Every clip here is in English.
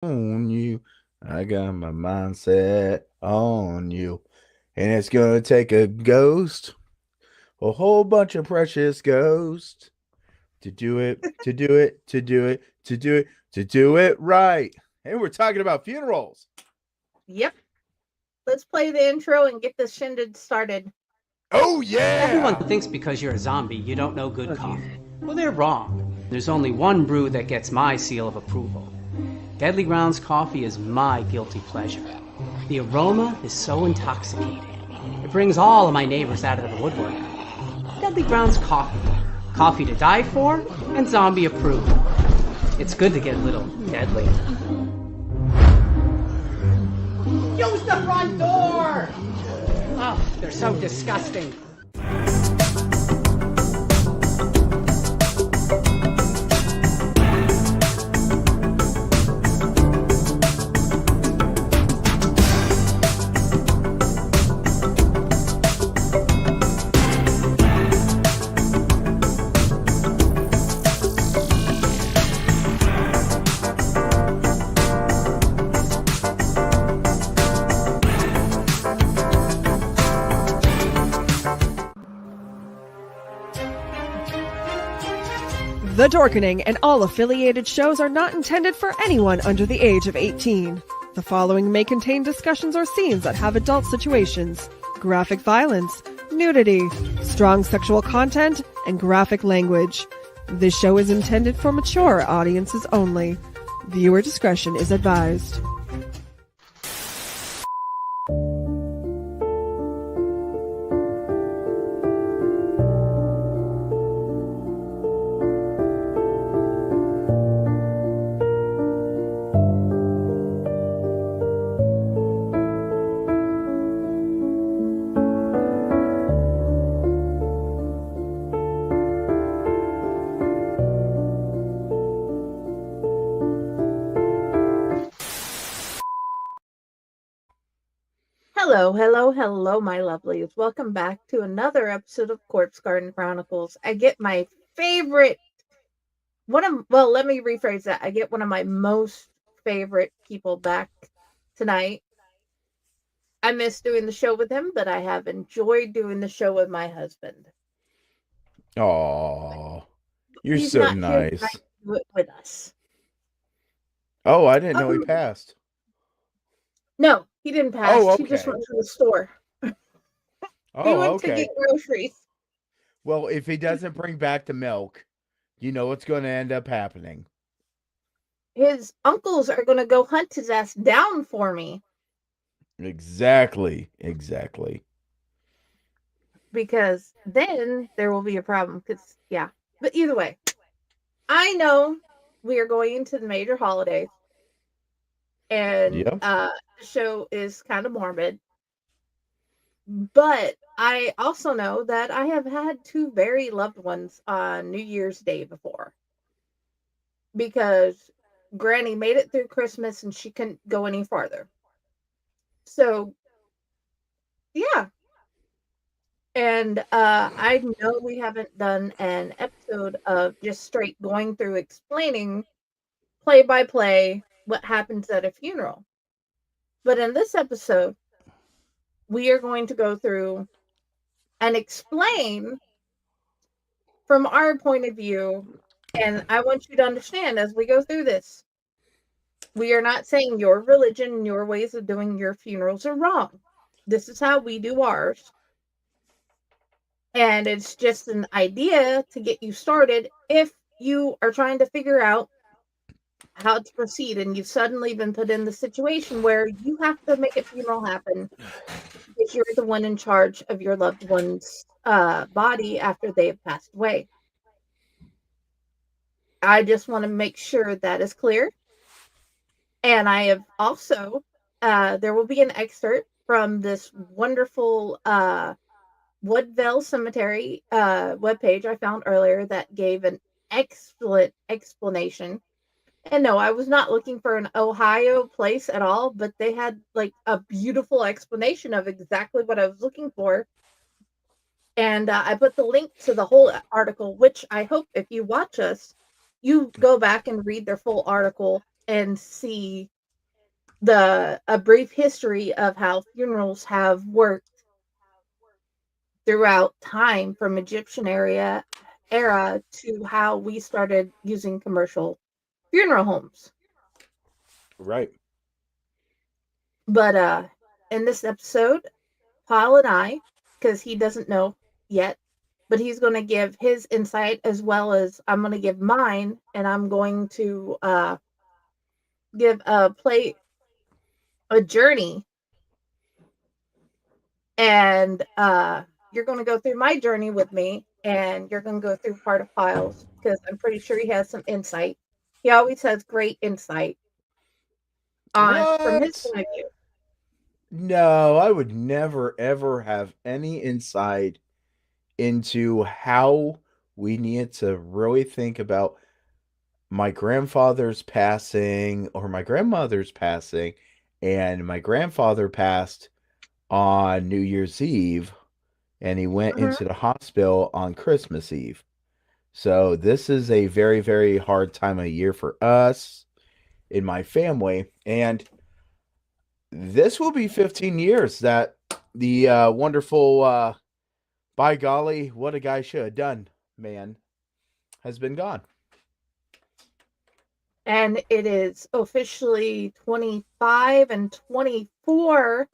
on you. I got my mindset on you. And it's gonna take a ghost, a whole bunch of precious ghosts to do it, to do it, to do it, to do it, to do it right. And we're talking about funerals. Yep. Let's play the intro and get this shindig started. Oh Everyone yeah. thinks because you're a zombie, you don't know good coffee. Well, they're wrong. There's only one brew that gets my seal of approval. Deadly Grounds coffee is my guilty pleasure. The aroma is so intoxicating. It brings all of my neighbors out of the woodwork. Deadly Grounds coffee. Coffee to die for and zombie approved. It's good to get a little deadly. Use the front door! Oh, they're so disgusting. The Dorkening and all affiliated shows are not intended for anyone under the age of 18. The following may contain discussions or scenes that have adult situations, graphic violence, nudity, strong sexual content, and graphic language. This show is intended for mature audiences only. Viewer discretion is advised. Hello, hello, hello, my lovelies. Welcome back to another episode of Corpse Garden Chronicles. I get my favorite let me rephrase that. I get one of my most favorite people back tonight. I miss doing the show with him, but I have enjoyed doing the show with my husband. Oh, you're He's so not here tonight nice. to do it with us. Oh, I didn't know he Um, passed. no, he didn't pass. Oh, He just okay. went to the store. He Oh, went to get okay. groceries. Well, if he doesn't bring back the milk, you know what's going to end up happening. His uncles are going to go hunt his ass down for me Exactly. Exactly. because then there will be a problem. Because, yeah. But either way, I know we are going into the major holidays and Yep. the show is kind of morbid. But I also know that I have had two very loved ones on New Year's Day before because Granny made it through Christmas and she couldn't go any farther. So, yeah. And I know we haven't done an episode of just straight going through explaining play by play what happens at a funeral. But in this episode, we are going to go through and explain from our point of view. And I want you to understand as we go through this, we are not saying your religion and your ways of doing your funerals are wrong. This is how we do ours. And it's just an idea to get you started if you are trying to figure out how to proceed and you've suddenly been put in the situation where you have to make a funeral happen because you're the one in charge of your loved one's body after they have passed away. I just want to make sure that is clear. And I have also, there will be an excerpt from this wonderful Woodville Cemetery webpage I found earlier that gave an excellent explanation. And no, I was not looking for an Ohio place at all, but they had like a beautiful explanation of exactly what I was looking for. And I put the link to the whole article, which I hope if you watch us, you go back and read their full article and see a brief history of how funerals have worked throughout time from Egyptian era to how we started using commercial funeral homes. Right. But in this episode, Paul and I, because he doesn't know yet, but he's going to give his insight as well as I'm going to give mine, and I'm going to give a journey, and you're going to go through my journey with me, and you're going to go through part of Piles because I'm pretty sure he has some insight. He always has great insight on from his What? point of view. No, I would never ever have any insight into how we need to really think about my grandfather's passing or my grandmother's passing, and my grandfather passed on New Year's Eve and he went Mhm. into the hospital on Christmas Eve. So this is a very, very hard time of year for us in my family. And this will be 15 years that the wonderful, by golly, what a guy should have done, man, has been gone. And it is officially 25 and 24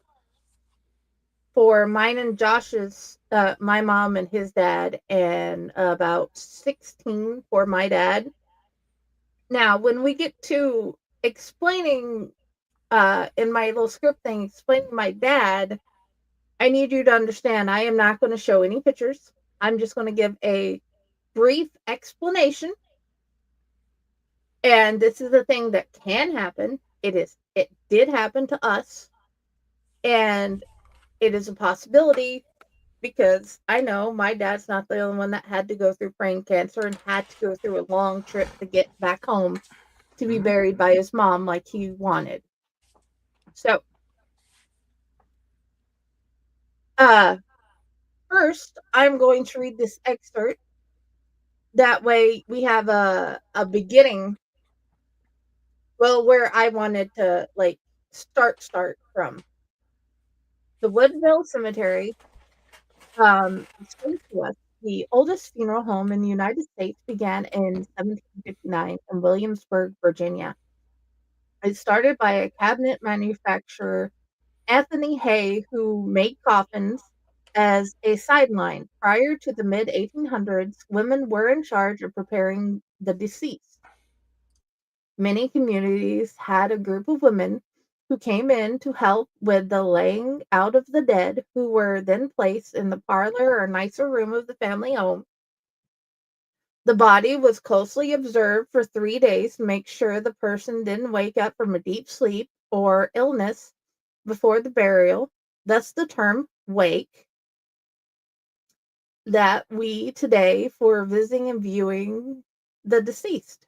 for mine and Josh's, my mom and his dad, and about 16 for my dad. Now, when we get to explaining, in my little script thing, explaining my dad, I need you to understand I am not going to show any pictures. I'm just going to give a brief explanation. And this is a thing that can happen. It did happen to us. And it is a possibility because I know my dad's not the only one that had to go through brain cancer and had to go through a long trip to get back home to be buried by his mom like he wanted. So, uh, first, I'm going to read this excerpt. That way, we have a beginning. Well, where I wanted to like start from the Woodville Cemetery. Explains to us the oldest funeral home in the United States began in 1759 in Williamsburg, Virginia. It started by a cabinet manufacturer, Anthony Hay, who made coffins as a sideline. Prior to the mid 1800s, women were in charge of preparing the deceased. Many communities had a group of women who came in to help with the laying out of the dead, who were then placed in the parlor or nicer room of the family home. The body was closely observed for 3 days to make sure the person didn't wake up from a deep sleep or illness before the burial. Thus, the term wake that we today for visiting and viewing the deceased.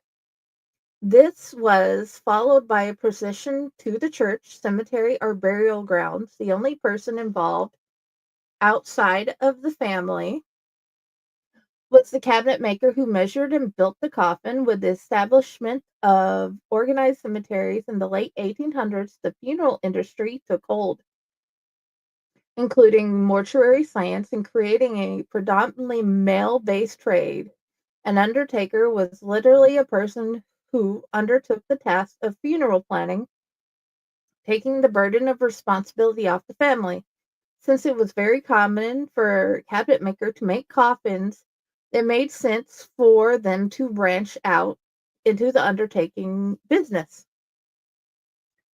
This was followed by a procession to the church, cemetery, or burial grounds. The only person involved outside of the family was the cabinet maker who measured and built the coffin. With the establishment of organized cemeteries in the late 1800s, the funeral industry took hold, including mortuary science and creating a predominantly male based trade. An undertaker was literally a person who undertook the task of funeral planning, taking the burden of responsibility off the family. Since it was very common for a cabinet maker to make coffins, it made sense for them to branch out into the undertaking business.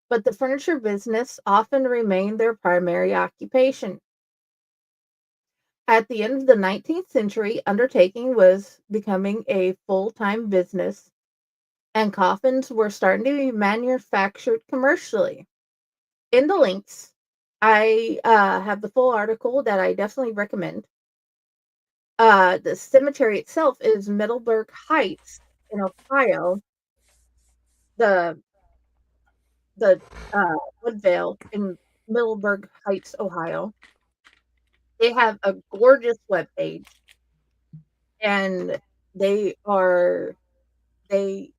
But the furniture business often remained their primary occupation. At the end of the 19th century, undertaking was becoming a full time business, and coffins were starting to be manufactured commercially. In the links, I have the full article that I definitely recommend. The cemetery itself is Middleburg Heights in Ohio. The the Woodvale in Middleburg Heights, Ohio. They have a gorgeous webpage, and they are they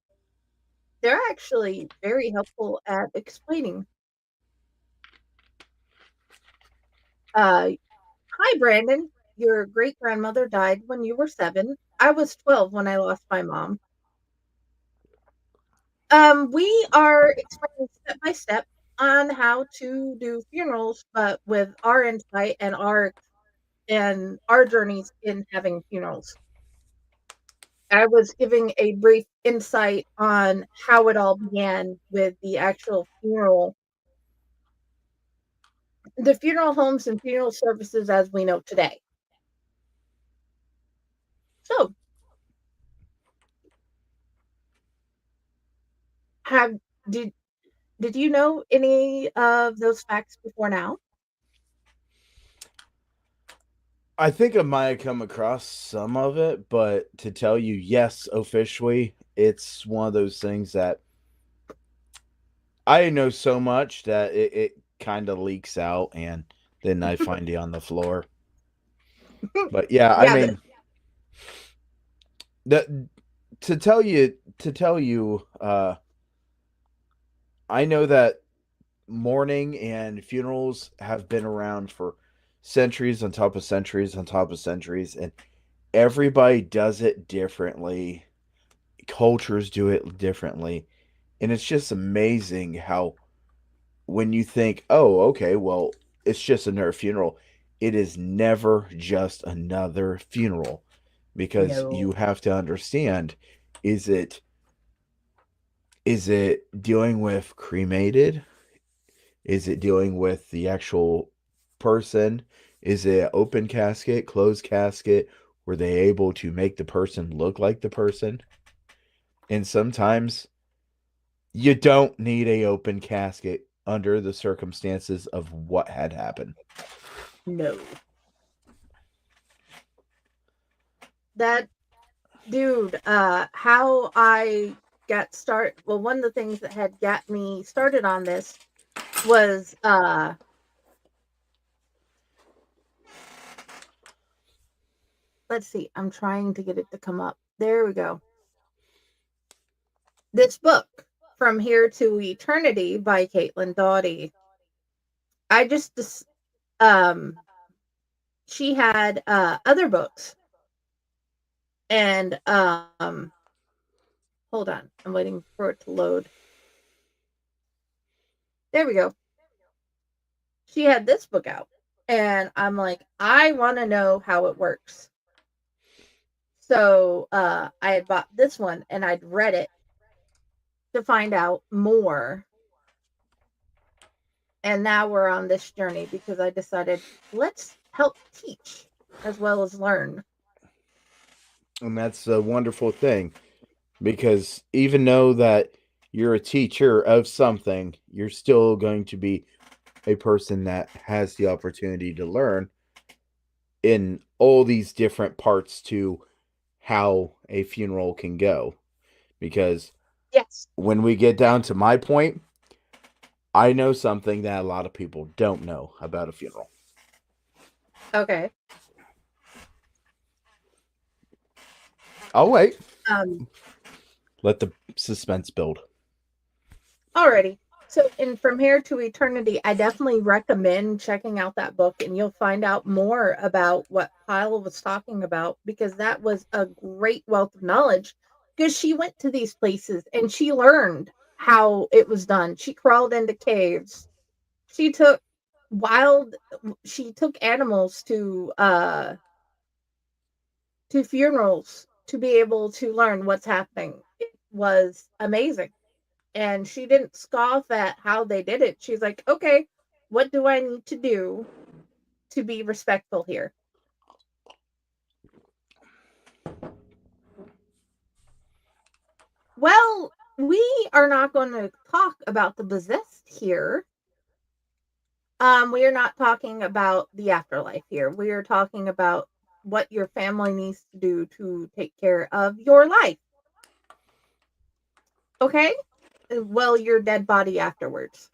they're actually very helpful at explaining. Hi, Brandon. Your great grandmother died when you were 7. I was 12 when I lost my mom. We are explaining step by step on how to do funerals, but with our insight and our journeys in having funerals. I was giving a brief insight on how it all began with the actual the funeral homes and funeral services as we know today. So, have did did you know any of those facts before now? I think I might have come across some of it, but to tell you, yes, officially, it's one of those things that I know so much that it kind of leaks out, and then I find it on the floor. But yeah, I Yeah, mean, that to tell you, I know that mourning and funerals have been around for centuries on top of centuries on top of centuries, and everybody does it differently. Cultures do it differently, and it's just amazing how when you think, oh, okay, well, it's just another funeral, it is never just another funeral, because no, you have to understand, is it dealing with cremated, is it dealing with the actual person, is it open casket, closed casket, were they able to make the person look like the person? And sometimes you don't need a open casket under the circumstances of what had happened. no. That dude, how I got one of the things that had got me started on this was let's see, I'm trying to get it to come up. There we go. This book, From Here to Eternity by Caitlin Doughty. I just um she had other books and hold on, I'm waiting for it to load. There we go. She had this book out and I'm like, I want to know how it works. So I had bought this one and I'd read it to find out more. And now we're on this journey because I decided let's help teach as well as learn. And that's a wonderful thing, because even though that you're a teacher of something, you're still going to be a person that has the opportunity to learn in all these different parts to how a funeral can go. Because Yes. when we get down to my point, I know something that a lot of people don't know about a funeral. Okay. I'll wait. Um, Let the suspense build. Alrighty. So, in From Here to Eternity, I definitely recommend checking out that book and you'll find out more about what Kyle was talking about because that was a great wealth of knowledge because she went to these places and she learned how it was done. She crawled into caves. She took wild she took animals to funerals to be able to learn what's happening. It was amazing. And she didn't scoff at how they did it. She's like, okay, what do I need to do to be respectful here? Well, we are not going to talk about the possessed here. We are not talking about the afterlife here. We are talking about what your family needs to do to take care of your life. Okay? Well, your dead body afterwards.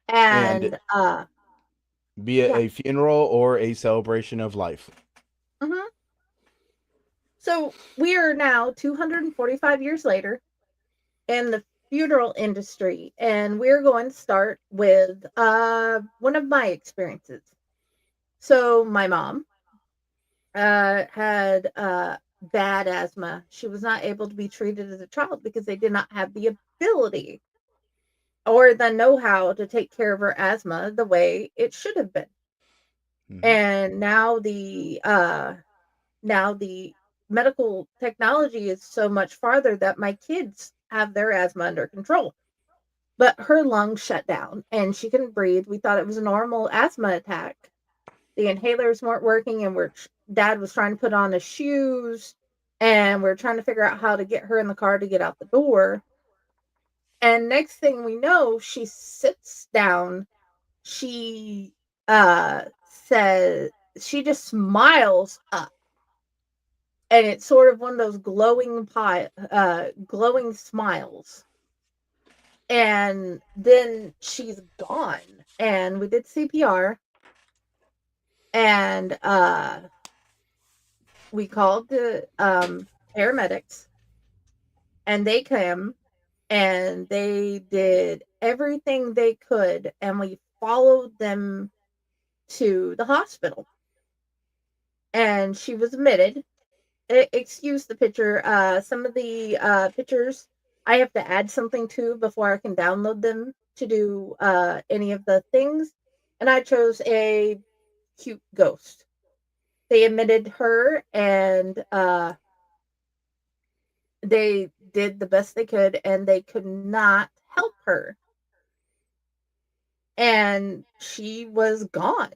And And be it yeah. a funeral or a celebration of life. Mhm. So we are now 245 years later, in the funeral industry, and we're going to start with one of my experiences. So my mom had bad asthma. She was not able to be treated as a child because they did not have the ability or the know-how to take care of her asthma the way it should have been. And now the medical technology is so much farther that my kids have their asthma under control. But her lungs shut down and she couldn't breathe. We thought it was a normal asthma attack. The inhalers weren't working, and dad was trying to put on his shoes, and we're trying to figure out how to get her in the car to get out the door. And next thing we know, she sits down. She says, she just smiles up, and it's sort of one of those glowing smiles. And then she's gone. And we did CPR, and we called the paramedics, and they came and they did everything they could, and we followed them to the hospital. And she was admitted. Excuse the picture. Some of the pictures I have to add something to before I can download them to do any of the things. And I chose a cute ghost. They admitted her, and they did the best they could, and they could not help her. And she was gone.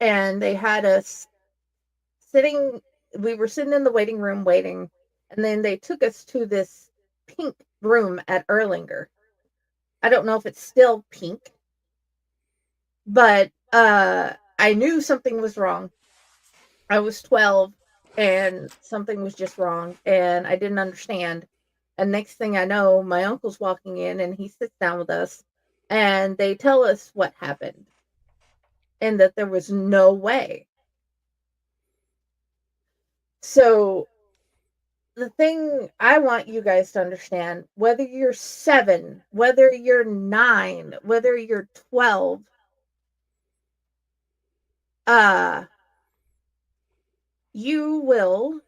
And they had us sitting, we were sitting in the waiting room waiting, and then they took us to this pink room at Erlanger. I don't know if it's still pink, but I knew something was wrong. I was 12 and something was just wrong and I didn't understand. And next thing I know, my uncle's walking in and he sits down with us and they tell us what happened and that there was no way. So the thing I want you guys to understand, whether you're 7, whether you're 9, whether you're 12, you will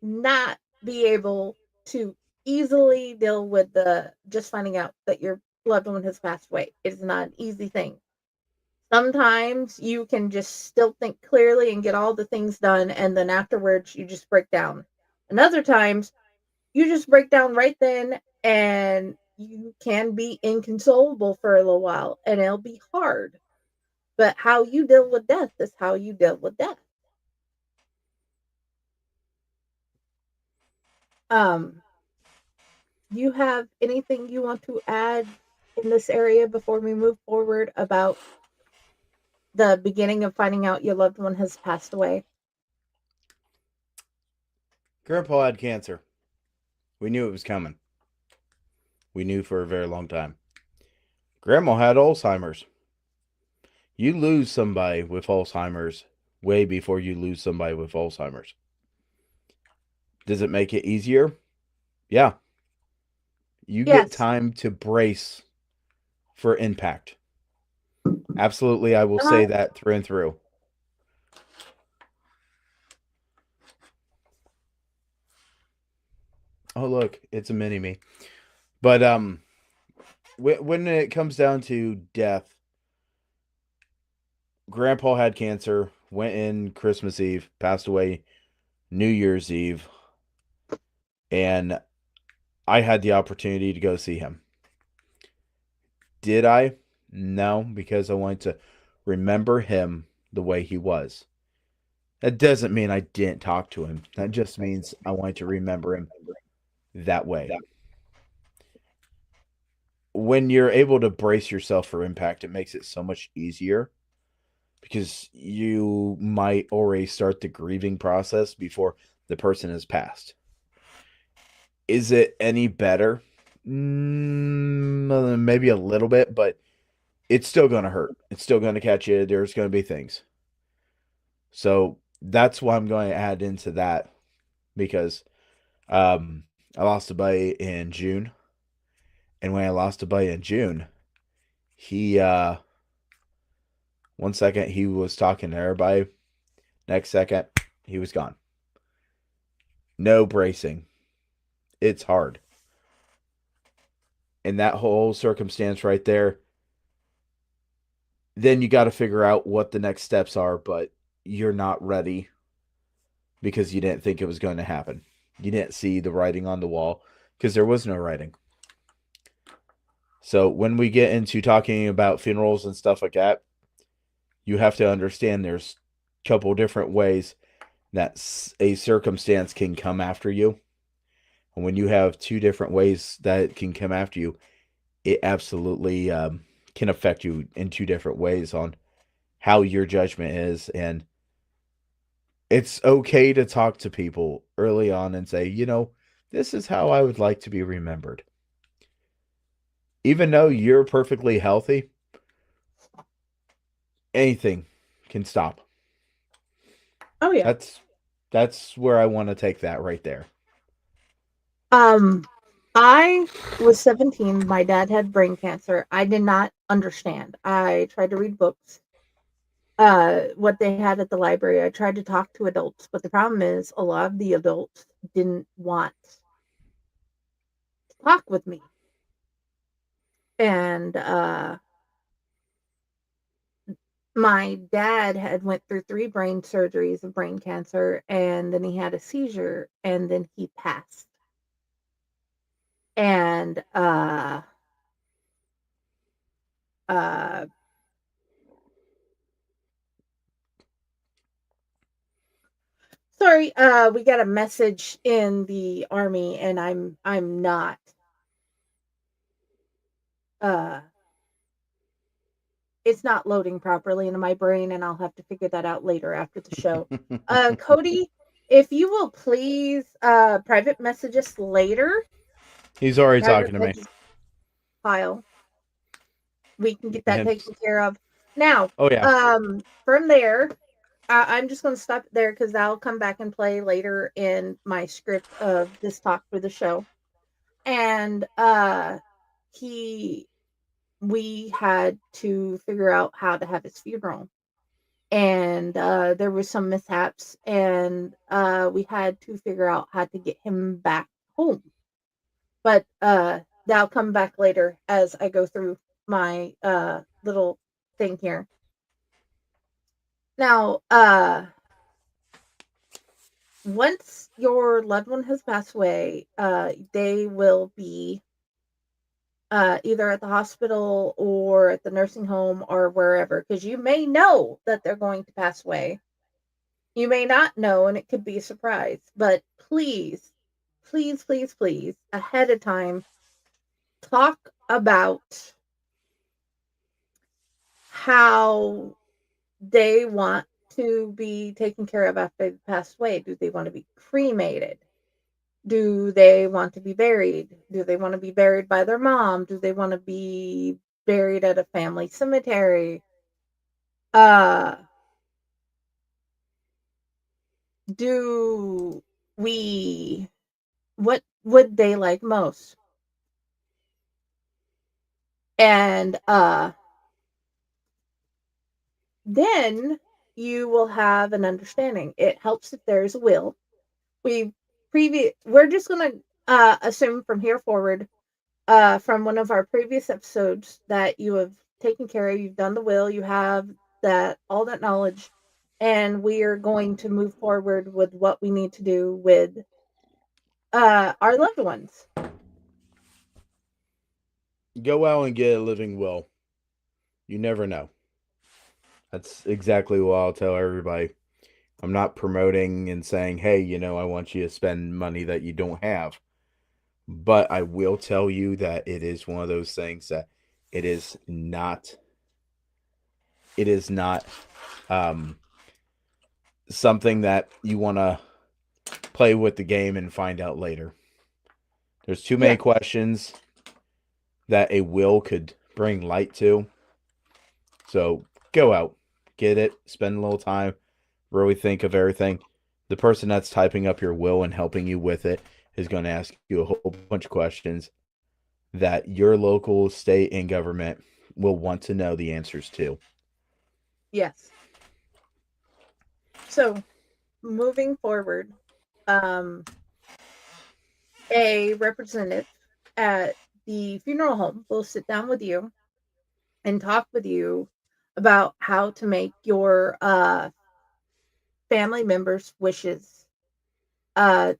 not be able to easily deal with the just finding out that your loved one has passed away. It's not an easy thing. Sometimes you can just still think clearly and get all the things done, and then afterwards you just break down. And other times you just break down right then, and you can be inconsolable for a little while, and it'll be hard. But how you deal with death is how you deal with death. Um, you have anything you want to add in this area before we move forward about the beginning of finding out your loved one has passed away? Grandpa had cancer. We knew it was coming. We knew for a very long time. Grandma had Alzheimer's. You lose somebody with Alzheimer's way before you lose somebody with Alzheimer's. Does it make it easier? Yeah. You get Yes. time to brace for impact. Absolutely, I will say that through and through. Oh, look, it's a mini me. But when it comes down to death, Grandpa had cancer, went in Christmas Eve, passed away New Year's Eve, and I had the opportunity to go see him. Did I? No, because I wanted to remember him the way he was. That doesn't mean I didn't talk to him. That just means I wanted to remember him that way. When you're able to brace yourself for impact, it makes it so much easier because you might already start the grieving process before the person has passed. Is it any better? Maybe a little bit, but it's still going to hurt. It's still going to catch you. There's going to be things. So that's why I'm going to add into that because I lost a buddy in June. And when I lost a buddy in June, he, 1 second he was talking to everybody. Next second, he was gone. No bracing. It's hard. And that whole circumstance right there, then you got to figure out what the next steps are, but you're not ready because you didn't think it was going to happen. You didn't see the writing on the wall because there was no writing. So when we get into talking about funerals and stuff like that, you have to understand there's a couple different ways that a circumstance can come after you. And when you have two different ways that it can come after you, it absolutely can affect you in two different ways on how your judgment is. And it's okay to talk to people early on and say, this is how I would like to be remembered. Even though you're perfectly healthy, anything can stop. Oh yeah. That's where I want to take that right there. I was 17. My dad had brain cancer. I did not understand. I tried to read books, what they had at the library. I tried to talk to adults, but the problem is a lot of the adults didn't want to talk with me. And my dad had went through 3 brain surgeries of brain cancer, and then he had a seizure, and then he passed. And uh sorry, we got a message in the army, and I'm not uh it's not loading properly into my brain, and I'll have to figure that out later after the show. Cody, if you will please private message us later. He's already Private talking to me. message file. We can get that And, taken care of. Now, oh yeah. From there, I'm just going to stop there because that'll come back and play later in my script of this talk for the show. And he, we had to figure out how to have his funeral, and there was some mishaps, and we had to figure out how to get him back home. But that'll come back later as I go through my little thing here. Now, once your loved one has passed away, they will be either at the hospital or at the nursing home or wherever, because you may know that they're going to pass away. You may not know, and it could be a surprise. But please, please, please, please, ahead of time, talk about how they want to be taken care of after they pass away. Do they want to be cremated? Do they want to be buried? Do they want to be buried by their mom? Do they want to be buried at a family cemetery? Uh, do we, what would they like most? And then you will have an understanding. It helps if there's a will. We're just going to assume from here forward, from one of our previous episodes, that you have taken care of, you've done the will, you have that all that knowledge, and we are going to move forward with what we need to do with our loved ones. Go out and get a living will. You never know. That's exactly what I'll tell everybody. I'm not promoting and saying, hey, I want you to spend money that you don't have. But I will tell you that it is one of those things that it is not um, something that you want to play with the game and find out later. There's too many questions that a will could bring light to. So go out, get it, spend a little time, really think of everything. The person that's typing up your will and helping you with it is going to ask you a whole bunch of questions that your local, state, and government will want to know the answers to. Yes. So moving forward, um, a representative at the funeral home will sit down with you and talk with you about how to make your family members' wishes uh,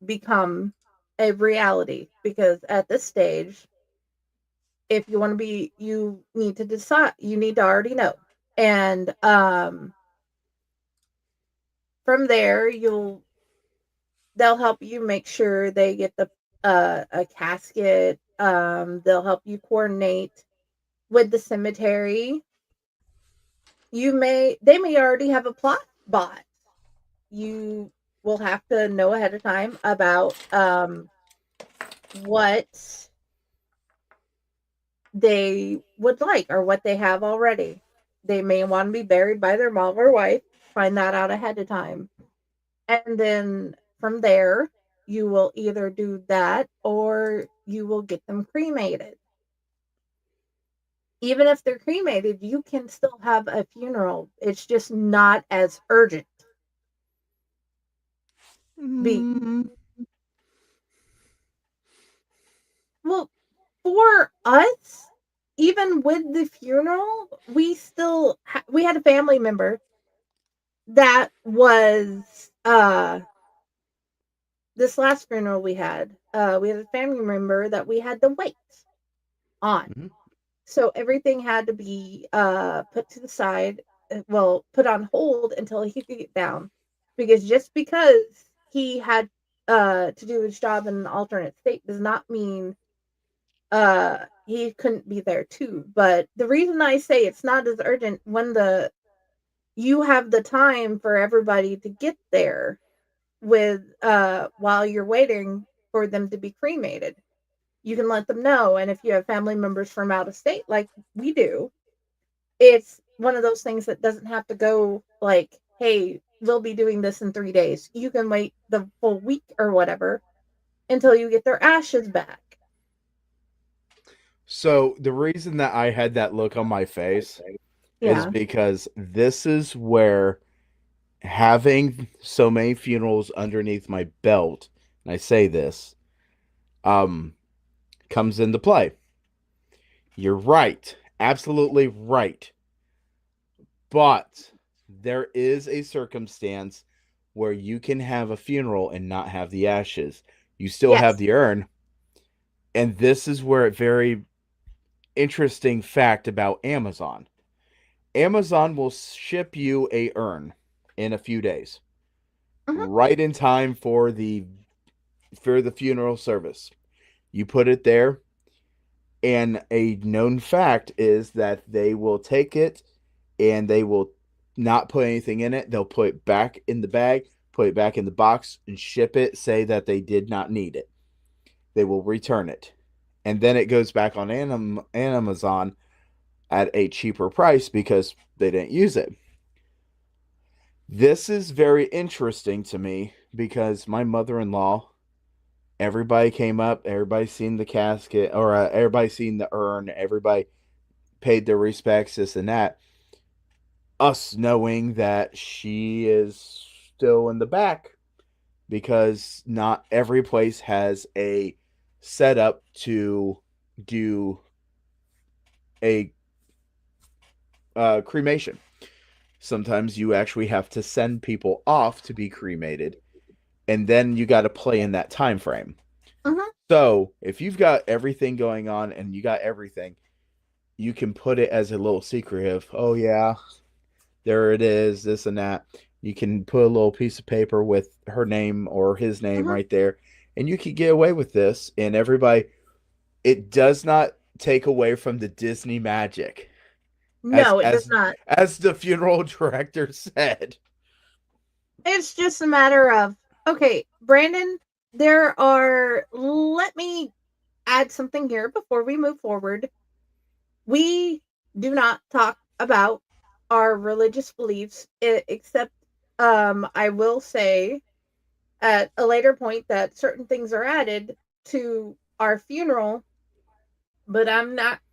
become a reality. Because at this stage, if you want to be, you need to decide. You need to already know, and from there, they'll help you make sure they get a casket. They'll help you coordinate with the cemetery. They may already have a plot bought. You will have to know ahead of time about what they would like or what they have already. They may want to be buried by their mom or wife. Find that out ahead of time. And then from there, you will either do that or you will get them cremated. Even if they're cremated, you can still have a funeral. It's just not as urgent. Be Mm. Well, for us, even with the funeral, we had a family member that was this last funeral we had a family member that we had to wait on. Mhm. So everything had to be put to the side, well, put on hold until he could get down. Because just because he had to do his job in an alternate state does not mean he couldn't be there too. But the reason I say it's not as urgent when the you have the time for everybody to get there with while you're waiting for them to be cremated. You can let them know, and if you have family members from out of state like we do, it's one of those things that doesn't have to go like, hey, we'll be doing this in 3 days. You can wait the full week or whatever until you get their ashes back. So the reason that I had that look on my face is Yeah. because this is where having so many funerals underneath my belt, and I say this, um, comes into play. You're right. Absolutely right. But there is a circumstance where you can have a funeral and not have the ashes. You still have Yes. the urn. And this is where a very interesting fact about Amazon. Amazon will ship you a urn in a few days, Hmm. right in time for the funeral service. You put it there, and a known fact is that they will take it and they will not put anything in it. They'll put it back in the bag, put it back in the box, and ship it, say that they did not need it. They will return it. And then it goes back on Amazon at a cheaper price because they didn't use it. This is very interesting to me because my mother in law, everybody came up, everybody seen the casket, or everybody seen the urn, everybody paid their respects, this and that. Us knowing that she is still in the back because not every place has a setup to do a cremation. Sometimes you actually have to send people off to be cremated, and then you got to play in that time frame. Hmm. So if you've got everything going on and you got everything, you can put it as a little secret of, oh yeah, there it is, this and that. You can put a little piece of paper with her name or his name Hmm. right there, and you could get away with this. And everybody, it does not take away from the Disney magic, as No, it does not. as the funeral director said. It's just a matter of, okay, Brandon, let me add something here before we move forward. We do not talk about our religious beliefs, except I will say at a later point that certain things are added to our funeral, but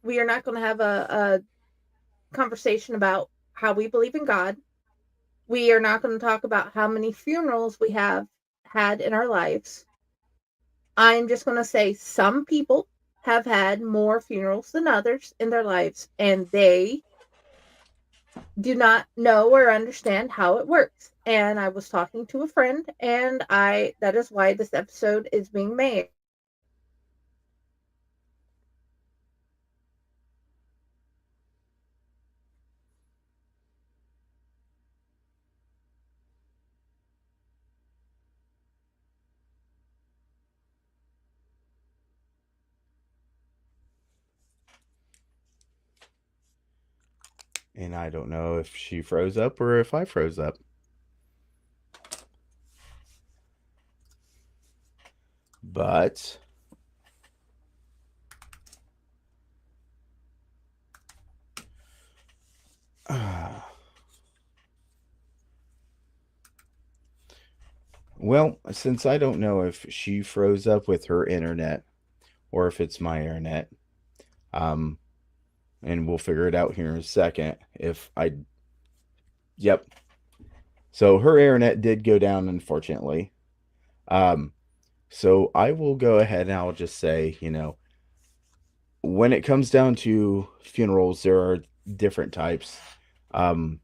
we are not going to have a conversation about how we believe in God. We are not going to talk about how many funerals we have had in our lives. I'm just going to say some people have had more funerals than others in their lives, and they do not know or understand how it works. And I was talking to a friend, and I that is why this episode is being made. And I don't know if she froze up or if I froze up. But well, since I don't know if she froze up with her internet or if it's my internet, um, and we'll figure it out here in a second. Yep. So her internet did go down, unfortunately. Um, so I will go ahead and I'll just say, when it comes down to funerals, there are different types. Um,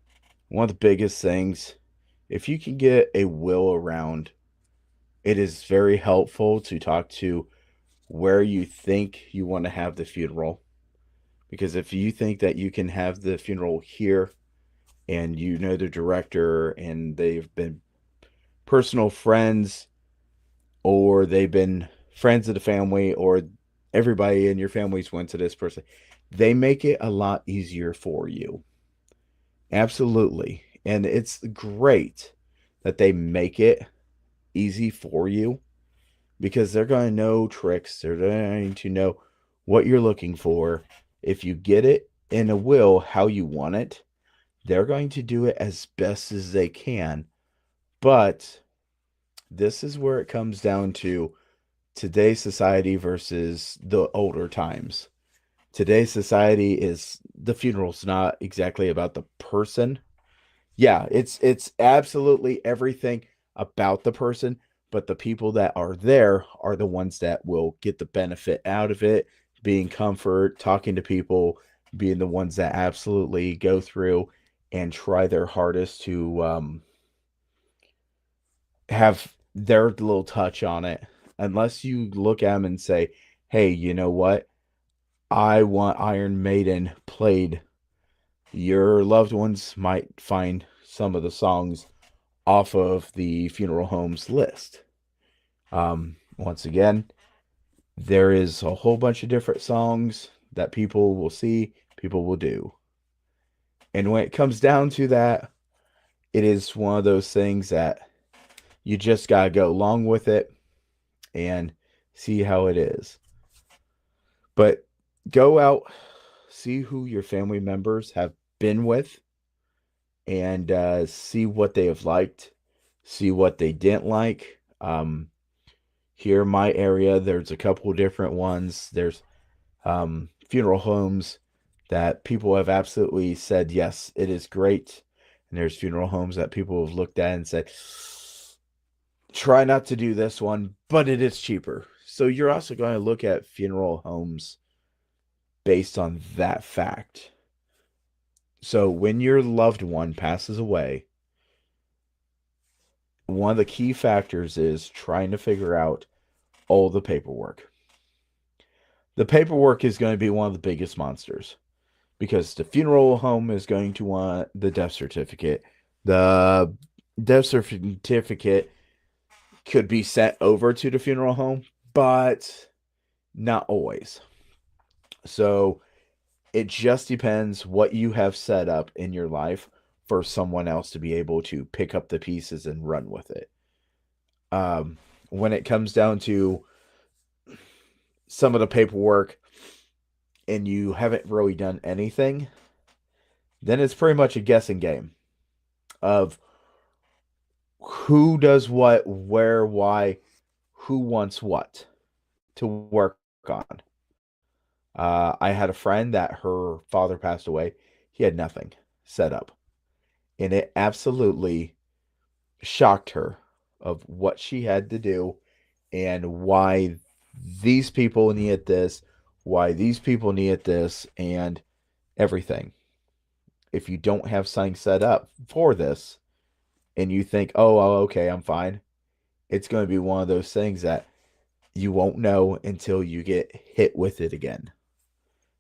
one of the biggest things, if you can get a will around, it is very helpful to talk to where you think you want to have the funeral. Because if you think that you can have the funeral here and you know the director and they've been personal friends or they've been friends of the family or everybody in your family's went to this person, they make it a lot easier for you. Absolutely. And it's great that they make it easy for you because they're going to know tricks. They're going to know what you're looking for. If you get it in a will how you want it, they're going to do it as best as they can. But this is where it comes down to today's society versus the older times. Today's society is the funeral's not exactly about the person. Yeah, it's absolutely everything about the person, but the people that are there are the ones that will get the benefit out of it, being comfort, talking to people, being the ones that absolutely go through and try their hardest to have their little touch on it. Unless you look at them and say, "Hey, you know what? I want Iron Maiden played." Your loved ones might find some of the songs off of the funeral homes list. Once again, there is a whole bunch of different songs that people will see, people will do. And when it comes down to that, it is one of those things that you just got to go along with it and see how it is. But go out, see who your family members have been with, and see what they have liked, see what they didn't like. Here in my area, there's a couple different ones. There's funeral homes that people have absolutely said, yes, it is great. And there's funeral homes that people have looked at and said, try not to do this one, but it is cheaper. So you're also going to look at funeral homes based on that fact. So when your loved one passes away, one of the key factors is trying to figure out all the paperwork. The paperwork is going to be one of the biggest monsters because the funeral home is going to want the death certificate. The death certificate could be sent over to the funeral home, but not always. So it just depends what you have set up in your life for someone else to be able to pick up the pieces and run with it. When it comes down to some of the paperwork and you haven't really done anything, then it's pretty much a guessing game of who does what, where, why, who wants what to work on. I had a friend that her father passed away. He had nothing set up, and it absolutely shocked her of what she had to do and why these people needed this, why these people needed this, and everything. If you don't have something set up for this and you think, okay, I'm fine, it's going to be one of those things that you won't know until you get hit with it again.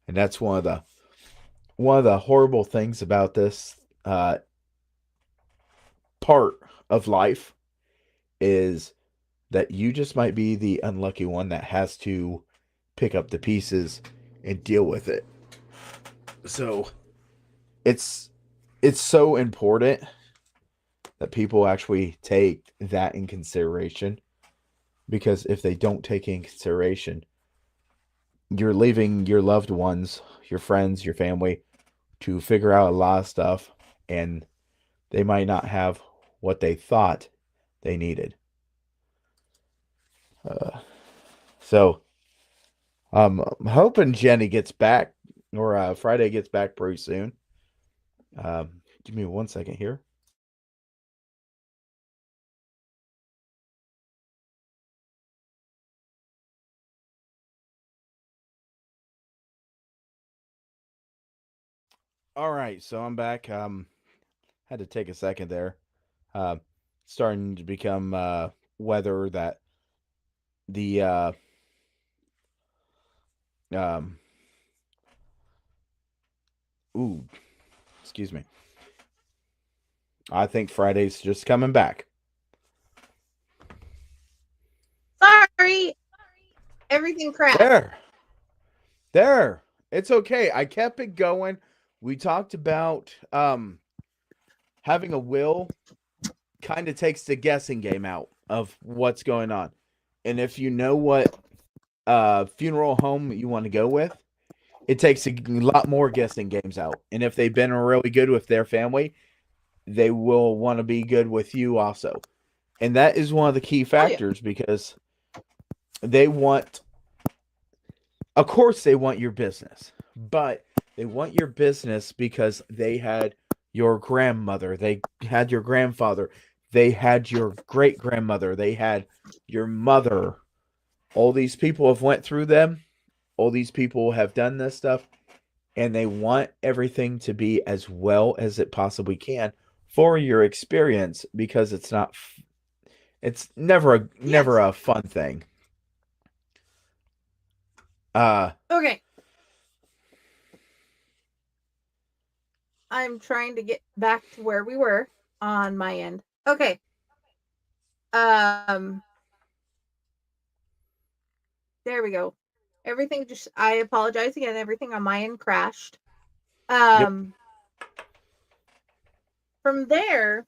And that's one of the horrible things about this part of life is that you just might be the unlucky one that has to pick up the pieces and deal with it. So it's it's so important that people actually take that in consideration, because if they don't take it in consideration, you're leaving your loved ones, your friends, your family to figure out a lot of stuff, and they might not have what they thought they needed. Uh, so I'm hoping Jenny gets back, or Friday gets back pretty soon. Give me 1 second here. All right, so I'm back. Had to take a second there. Uh, Starting to become weather that the um ooh, excuse me. I think Friday's just coming back. Sorry, everything crashed. There. There. It's okay. I kept it going. We talked about having a will kind of takes the guessing game out of what's going on. And if you know what funeral home you want to go with, it takes a lot more guessing games out. And if they've been really good with their family, they will want to be good with you also. And that is one of the key Oh yeah. factors, because they want, of course, they want your business, but they want your business because they had your grandmother, they had your grandfather, they had your great grandmother, they had your mother. All these people have went through them. All these people have done this stuff, and they want everything to be as well as it possibly can for your experience, because it's not it's never Yes. a fun thing. Uh Okay. I'm trying to get back to where we were on my end. Okay. Um there we go. Everything just I apologize again, everything on my end crashed. yep. Um from there,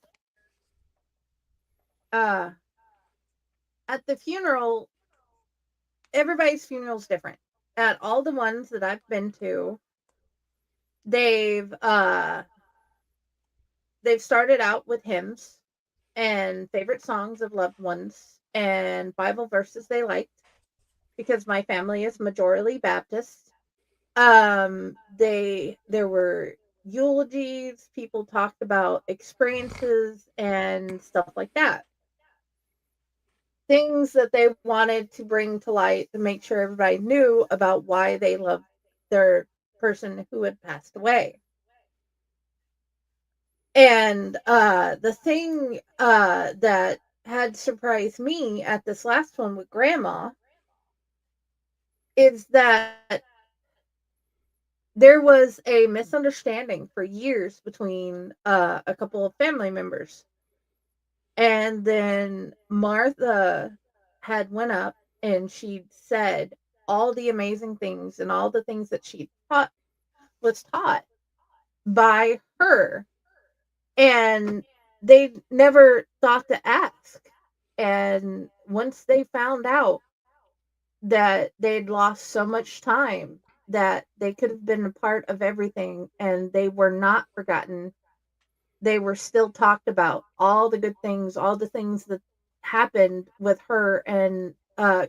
uh at the funeral, everybody's funeral is different. At all the ones that I've been to, they've uh they've started out with hymns and favorite songs of loved ones and Bible verses they liked, because my family is majorly Baptist. There were eulogies, people talked about experiences and stuff like that. Things that they wanted to bring to light to make sure everybody knew about why they loved their person who had passed away. And the thing that had surprised me at this last one with grandma is that there was a misunderstanding for years between a couple of family members. And then Martha had went up and she said all the amazing things and all the things that she taught was taught by her, and they never thought to ask. And once they found out that they'd lost so much time, that they could have been a part of everything and they were not forgotten, they were still talked about, all the good things, all the things that happened with her, and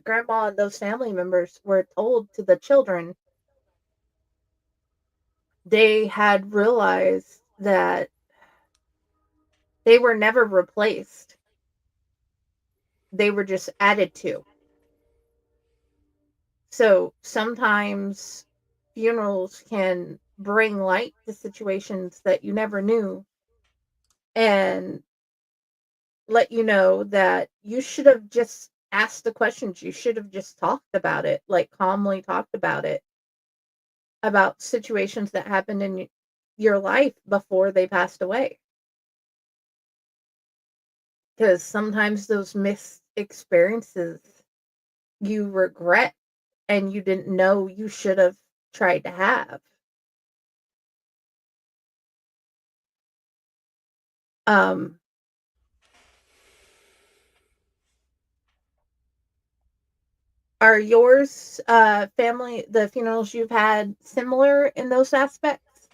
grandma and those family members were told to the children they had realized that they were never replaced. They were just added to. So sometimes funerals can bring light to situations that you never knew and let you know that you should have just asked the questions. You should have just talked about it, like calmly talked about it, about situations that happened in your life before they passed away. Because sometimes those missed experiences you regret and you didn't know you should have tried to have. Um, are yours family the funerals you've had similar in those aspects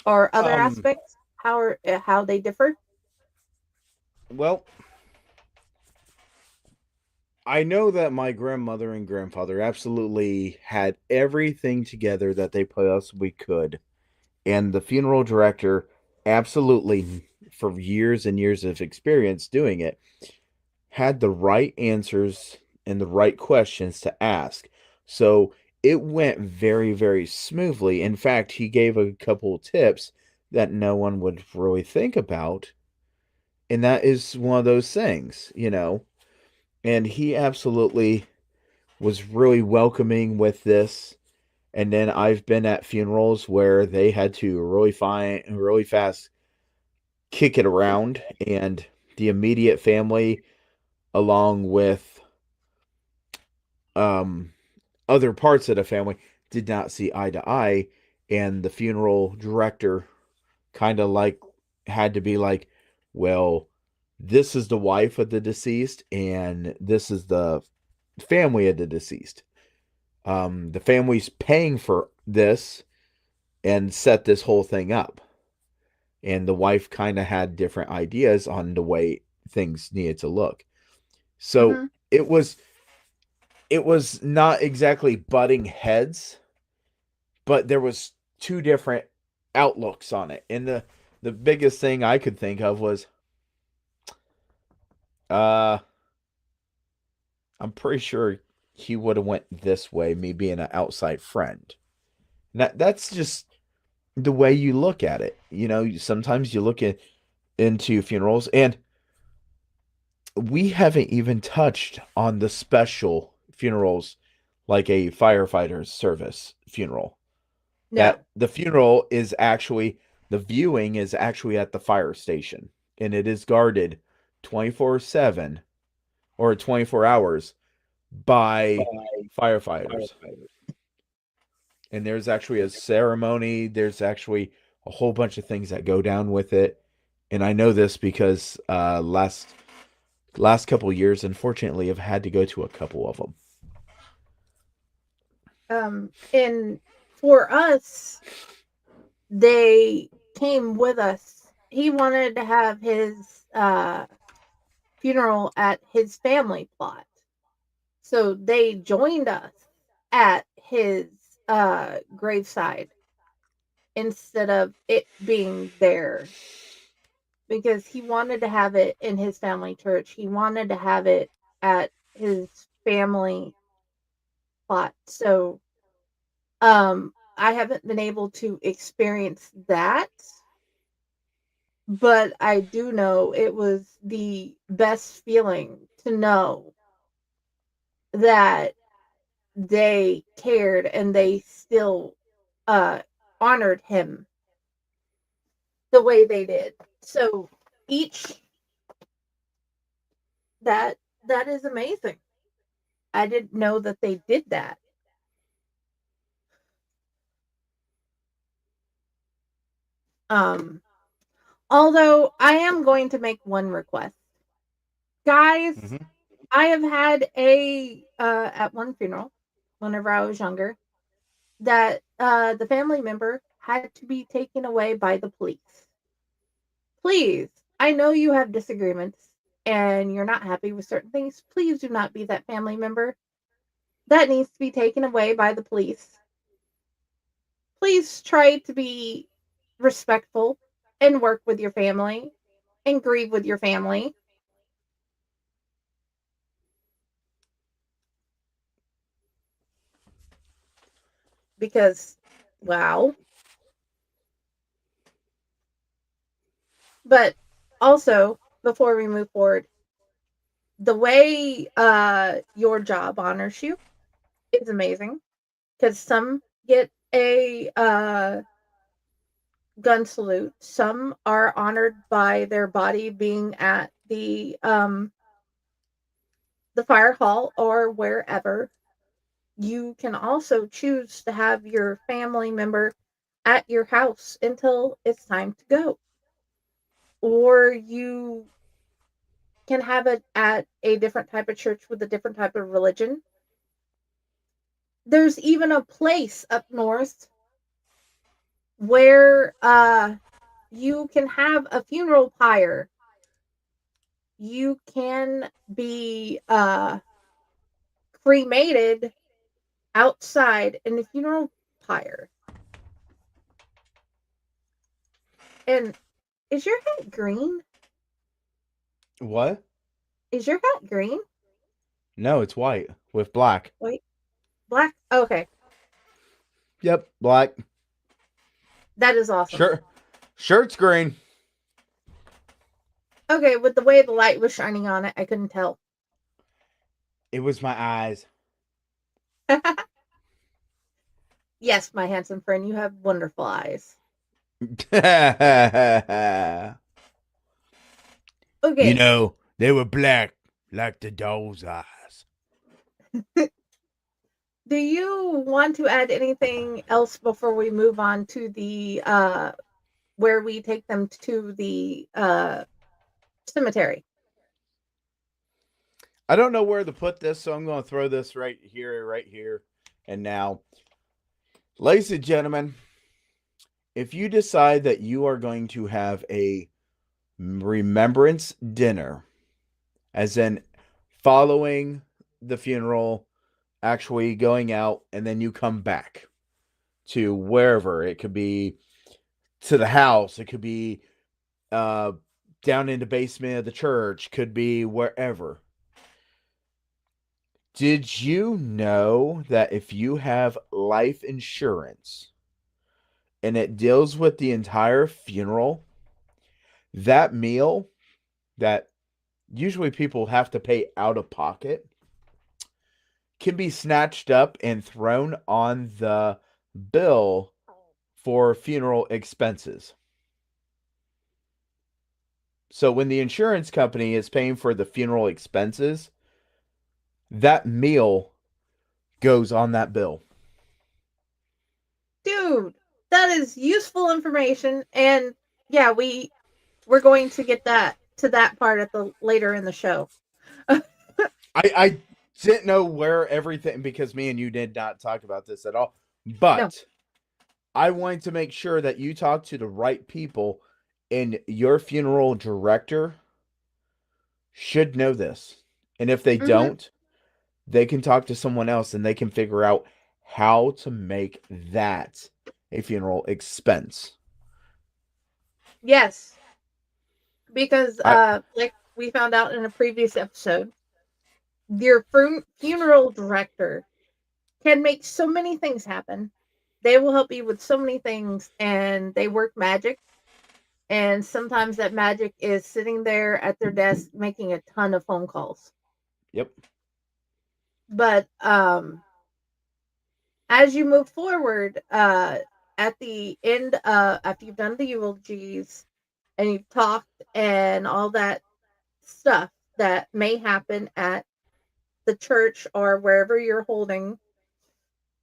or other Um, aspects? How they differ? well, I know that my grandmother and grandfather absolutely had everything together that they possibly could. And the funeral director absolutely, for years and years of experience doing it, had the right answers and the right questions to ask. So it went very, very smoothly. In fact, he gave a couple tips that no one would really think about. And that is one of those things, you know. And he absolutely was really welcoming with this. And then I've been at funerals where they had to really fast kick it around, and the immediate family, along with um, other parts of the family, did not see eye to eye, and the funeral director kind of like had to be like, well, this is the wife of the deceased, and this is the family of the deceased. The family's paying for this and set this whole thing up. And the wife kind of had different ideas on the way things needed to look. So Mm-hmm. it was not exactly butting heads, but there was two different outlooks on it. And the biggest thing I could think of was uh I'm pretty sure he would have went this way, me being an outside friend. That's just the way you look at it. You know, sometimes you look into funerals, and we haven't even touched on the special funerals like a firefighter's service funeral. That No. the funeral is actually, the viewing is actually at the fire station, and it is guarded 24/7 or 24 hours by firefighters. And there's actually a ceremony, there's actually a whole bunch of things that go down with it. And I know this because last couple years, unfortunately, I've had to go to a couple of them. And for us, they came with us. He wanted to have his funeral at his family plot. So they joined us at his graveside instead of it being there because he wanted to have it in his family church. He wanted to have it at his family plot. So I haven't been able to experience that, but I do know it was the best feeling to know that they cared and they still uh honored him the way they did. So each that that is amazing. I didn't know that they did that. Um Although I am going to make one request. Guys, Mm-hmm. I have had a at one funeral whenever I was younger that the family member had to be taken away by the police. Please, I know you have disagreements and you're not happy with certain things. Please do not be that family member that needs to be taken away by the police. Please try to be respectful and work with your family and grieve with your family. Because, wow. But also, before we move forward, the way your job honors you is amazing because some get a gun salute, some are honored by their body being at the fire hall or wherever. You can also choose to have your family member at your house until it's time to go, or you can have it at a different type of church with a different type of religion. There's even a place up north where you can have a funeral pyre. You can be cremated outside in a funeral pyre. And is your hat green? What? Is your hat green? No, it's white with black. Wait, black? Okay, Yep, black. that is awesome. Sure. Shirt's green. Okay, with the way the light was shining on it, I couldn't tell. It was my eyes. Yes, my handsome friend, you have wonderful eyes. You Okay, know, they were black like the doll's eyes. do you want to add anything else before we move on to the where we take them to the cemetery? I don't know where to put this, so I'm going to throw this right here, and now. Ladies and gentlemen, if you decide that you are going to have a remembrance dinner, as in following the funeral, actually going out, and then you come back to wherever, it could be to the house, it could be down in the basement of the church, could be wherever. Did you know that if you have life insurance and it deals with the entire funeral, that meal that usually people have to pay out of pocket can be snatched up and thrown on the bill for funeral expenses? So when the insurance company is paying for the funeral expenses, that meal goes on that bill. Dude, that is useful information, and yeah, we're going to get that to that part at the later in the show. I didn't know where everything, because me and you did not talk about this at all. But No. I wanted to make sure that you talk to the right people, and your funeral director should know this. And if they Mm-hmm. don't, they can talk to someone else and they can figure out how to make that a funeral expense. Yes, because I like we found out in a previous episode, your funeral director can make so many things happen. They will help you with so many things, and they work magic. And sometimes that magic is sitting there at their desk making a ton of phone calls. Yep. But as you move forward, at the end, after you've done the eulogies and you've talked and all that stuff that may happen at the church or wherever you're holding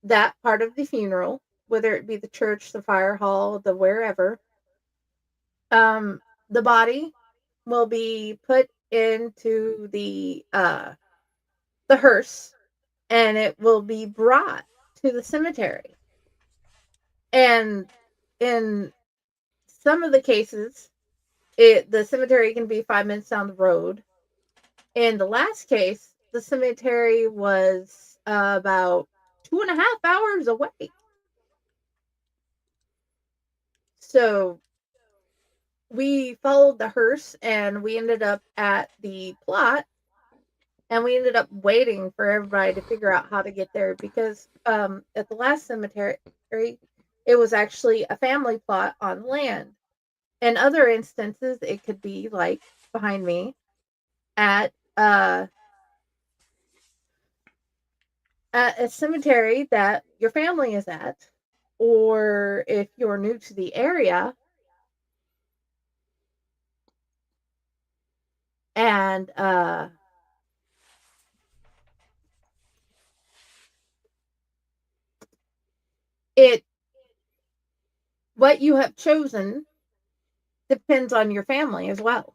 that part of the funeral, whether it be the church, the fire hall, the wherever, the body will be put into the hearse, and it will be brought to the cemetery. And in some of the cases, the cemetery can be 5 minutes down the road. In the last case, the cemetery was about 2.5 hours away. So we followed the hearse and we ended up at the plot, and we ended up waiting for everybody to figure out how to get there because at the last cemetery, it was actually a family plot on land. In other instances, it could be like behind me at at a cemetery that your family is at, or if you're new to the area and it what you have chosen depends on your family as well.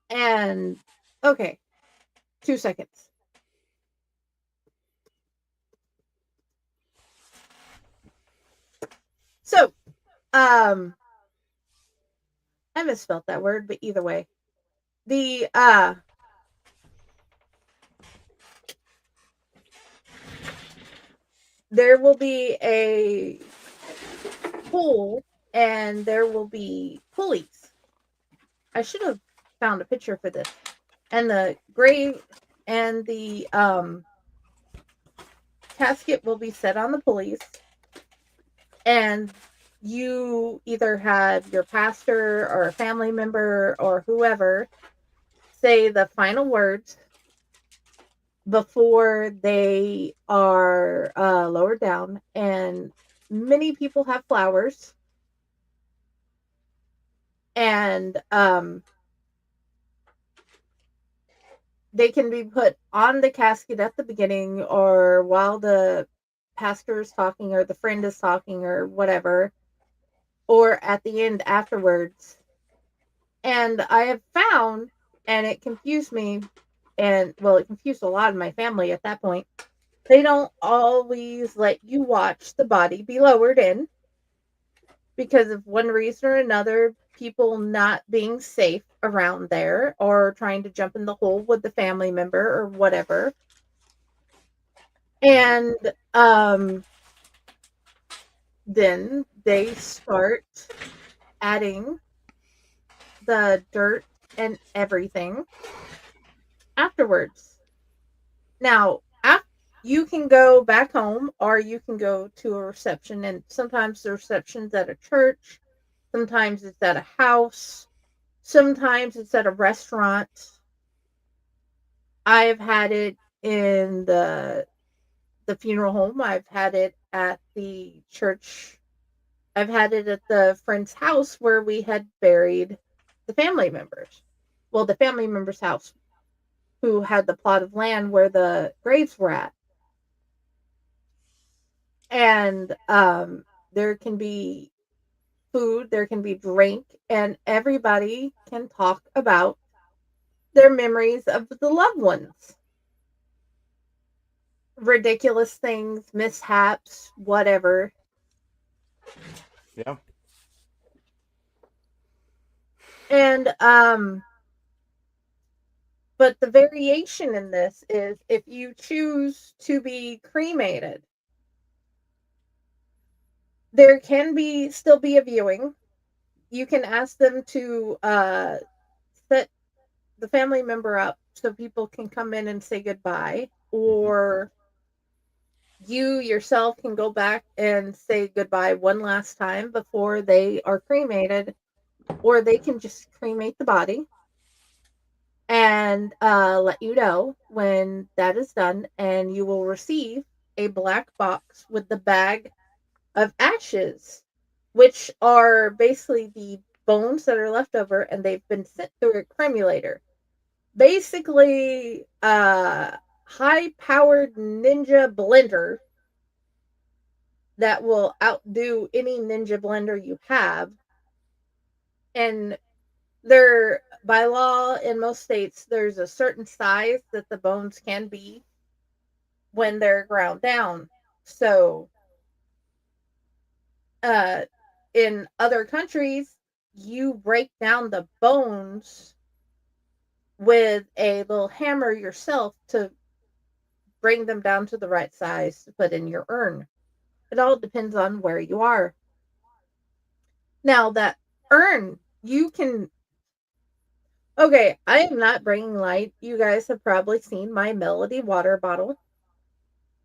And okay, 2 seconds. So, um, I misspelled that word, but either way, the there will be a pool and there will be pulleys. I should have found a picture for this. And the grave and the casket will be set on the pulleys, and you either have your pastor or a family member or whoever say the final words before they are lowered down. And many people have flowers, and they can be put on the casket at the beginning or while the pastor is talking or the friend is talking or whatever, or at the end afterwards. And I have found, and it confused me, and well, it confused a lot of my family at that point. They don't always let you watch the body be lowered in because of one reason or another, people not being safe around there or trying to jump in the hole with the family member or whatever. And then they start adding the dirt and everything afterwards. Now, you can go back home or you can go to a reception, and sometimes the reception's at a church, sometimes it's at a house, sometimes it's at a restaurant. I've had it in the funeral home, I've had it at the church, I've had it at the friend's house where we had buried the family members. Well, the family member's house who had the plot of land where the graves were at. And there can be food, there can be drink, and everybody can talk about their memories of the loved ones. Ridiculous things, mishaps, whatever. Yeah. And but the variation in this is if you choose to be cremated, there can be still be a viewing. You can ask them to set the family member up so people can come in and say goodbye, or you yourself can go back and say goodbye one last time before they are cremated, or they can just cremate the body and let you know when that is done, and you will receive a black box with the bag of ashes, which are basically the bones that are left over and they've been sent through a cremulator. Basically, high powered ninja blender that will outdo any ninja blender you have. And there, by law in most states, there's a certain size that the bones can be when they're ground down. So Uh, in other countries, you break down the bones with a little hammer yourself to bring them down to the right size to put in your urn. It all depends on where you are. Now, that urn, you can. Okay, I am not bringing light. You guys have probably seen my Melody water bottle.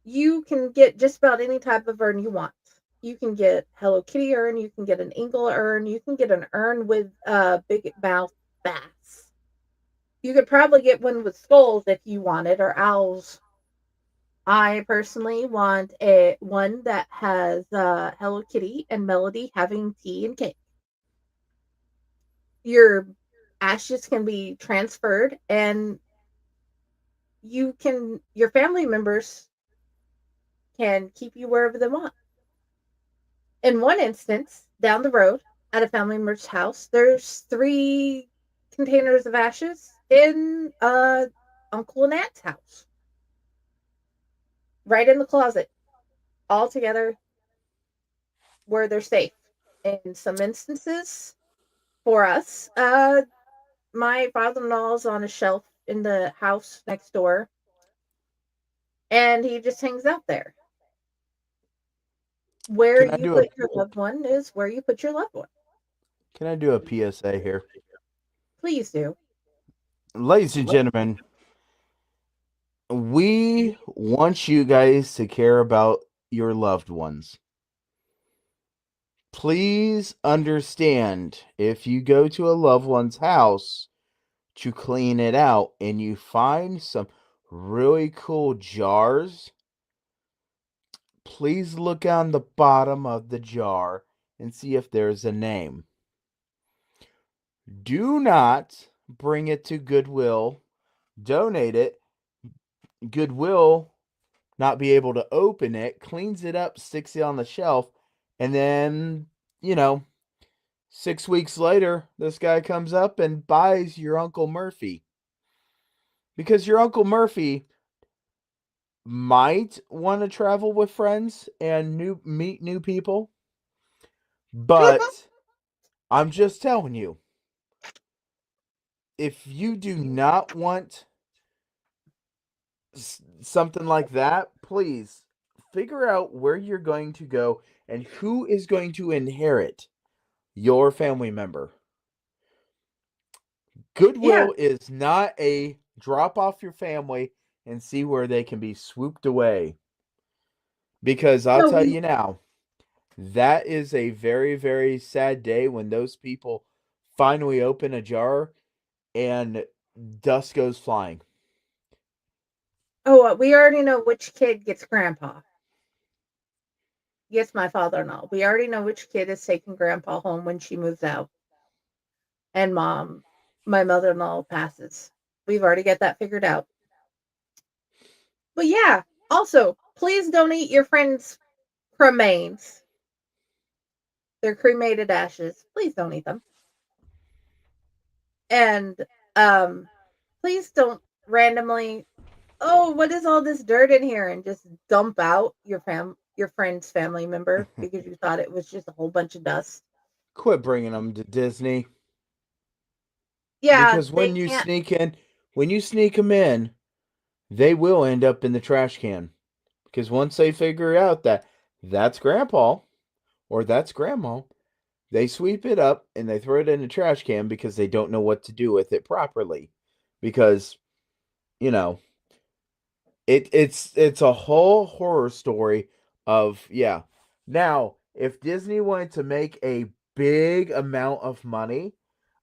You can get just about any type of urn you want. You can get Hello Kitty urn, you can get an Ingle urn, you can get an urn with big mouth bats. You could probably get one with skulls if you wanted, or owls. I personally want a one that has Hello Kitty and Melody having tea and cake. Your ashes can be transferred, and your family members can keep you wherever they want. In one instance, down the road at a family member's house, there's 3 containers of ashes in Uncle and Aunt's house, right in the closet, all together where they're safe. In some instances, for us, my father-in-law's on a shelf in the house next door, and he just hangs out there. Where Can I you do a put your loved one is where you put your loved one. Can I do a PSA here? Please do. Ladies and gentlemen, we want you guys to care about your loved ones. Please understand, if you go to a loved one's house to clean it out and you find some really cool jars, please look on the bottom of the jar and see if there's a name. Do not bring it to Goodwill, donate it. Goodwill not be able to open it, cleans it up, sticks it on the shelf, and then, 6 weeks later, this guy comes up and buys your Uncle Murphy. Because your Uncle Murphy might want to travel with friends and meet new people, but I'm just telling you, if you do not want something like that, please figure out where you're going to go and who is going to inherit your family member. Yeah. Goodwill is not a drop off your family and see where they can be swooped away. Because I'll No, tell we you now, that is a very, very sad day when those people finally open a jar and dust goes flying. we already know which kid gets grandpa. Gets my father-in-law. We already know which kid is taking grandpa home when she moves out. And my mother-in-law passes. We've already got that figured out. But yeah, also, please don't eat your friends' cremains. Their cremated ashes. Please don't eat them. And um please don't randomly, oh, what is all this dirt in here, and just dump out your friend's family member because you thought it was just a whole bunch of dust. Quit bringing them to Disney. Yeah, Because they can't. when you sneak them in, they will end up in the trash can. Because once they figure out that that's grandpa or that's grandma, they sweep it up and they throw it in the trash can because they don't know what to do with it properly. Because, you know, it's a whole horror story of, yeah. Now, if Disney wanted to make a big amount of money,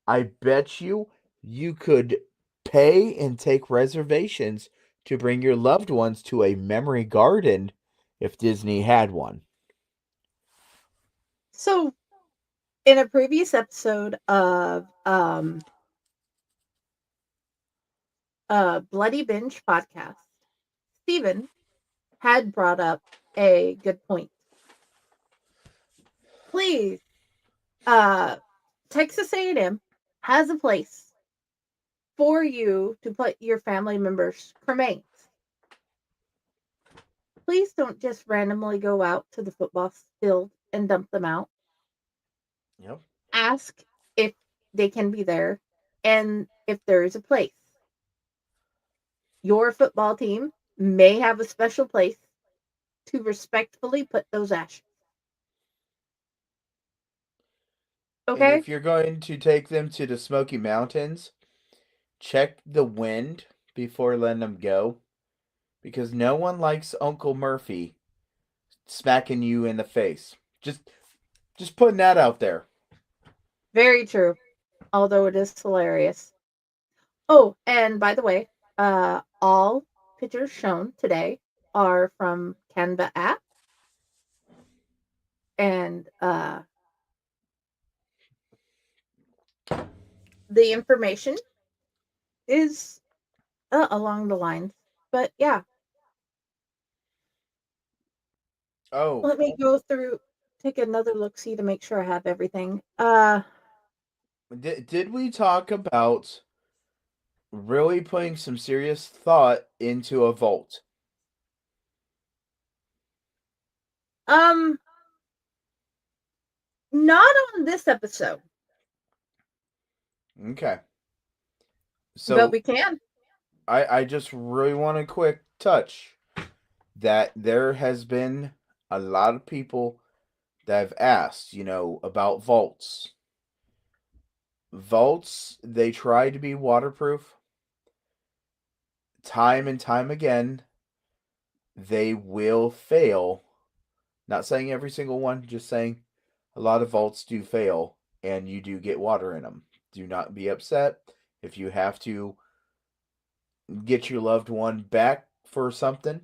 I bet you could pay and take reservations to bring your loved ones to a memory garden if Disney had one. So, in a previous episode of Bloody Binge podcast, Stephen had brought up a good point. Please, uh, Texas A&M has a place for you to put your family members' cremains. Please don't just randomly go out to the football field and dump them out. Yep. Ask if they can be there and if there is a place. Your football team may have a special place to respectfully put those ashes. And Okay? if you're going to take them to the Smoky Mountains, check the wind before letting them go, because no one likes Uncle Murphy smacking you in the face. Just putting that out there. Very true. Although it is hilarious. Oh, and by the way, all pictures shown today are from Canva app, and the information is along the lines. But yeah, Oh, let me go through, take another look, see to make sure I have everything. did we talk about really putting some serious thought into a vault? Um, not on this episode, Okay. but So we can. I just really want a quick touch that there has been a lot of people that have asked, about vaults. Vaults, they try to be waterproof. Time and time again, they will fail. Not saying every single one, just saying a lot of vaults do fail and you do get water in them. Do not be upset if you have to get your loved one back for something.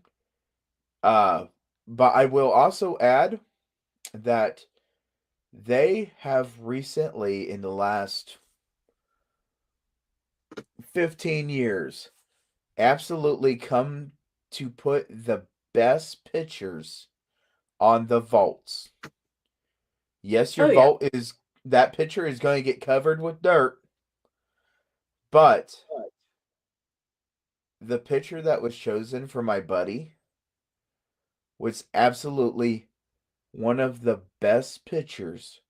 Uh, but I will also add that they have recently, in the last 15 years, absolutely come to put the best pictures on the vaults. Yes, your Oh yeah. vault is that picture is going to get covered with dirt, but the picture that was chosen for my buddy was absolutely one of the best pictures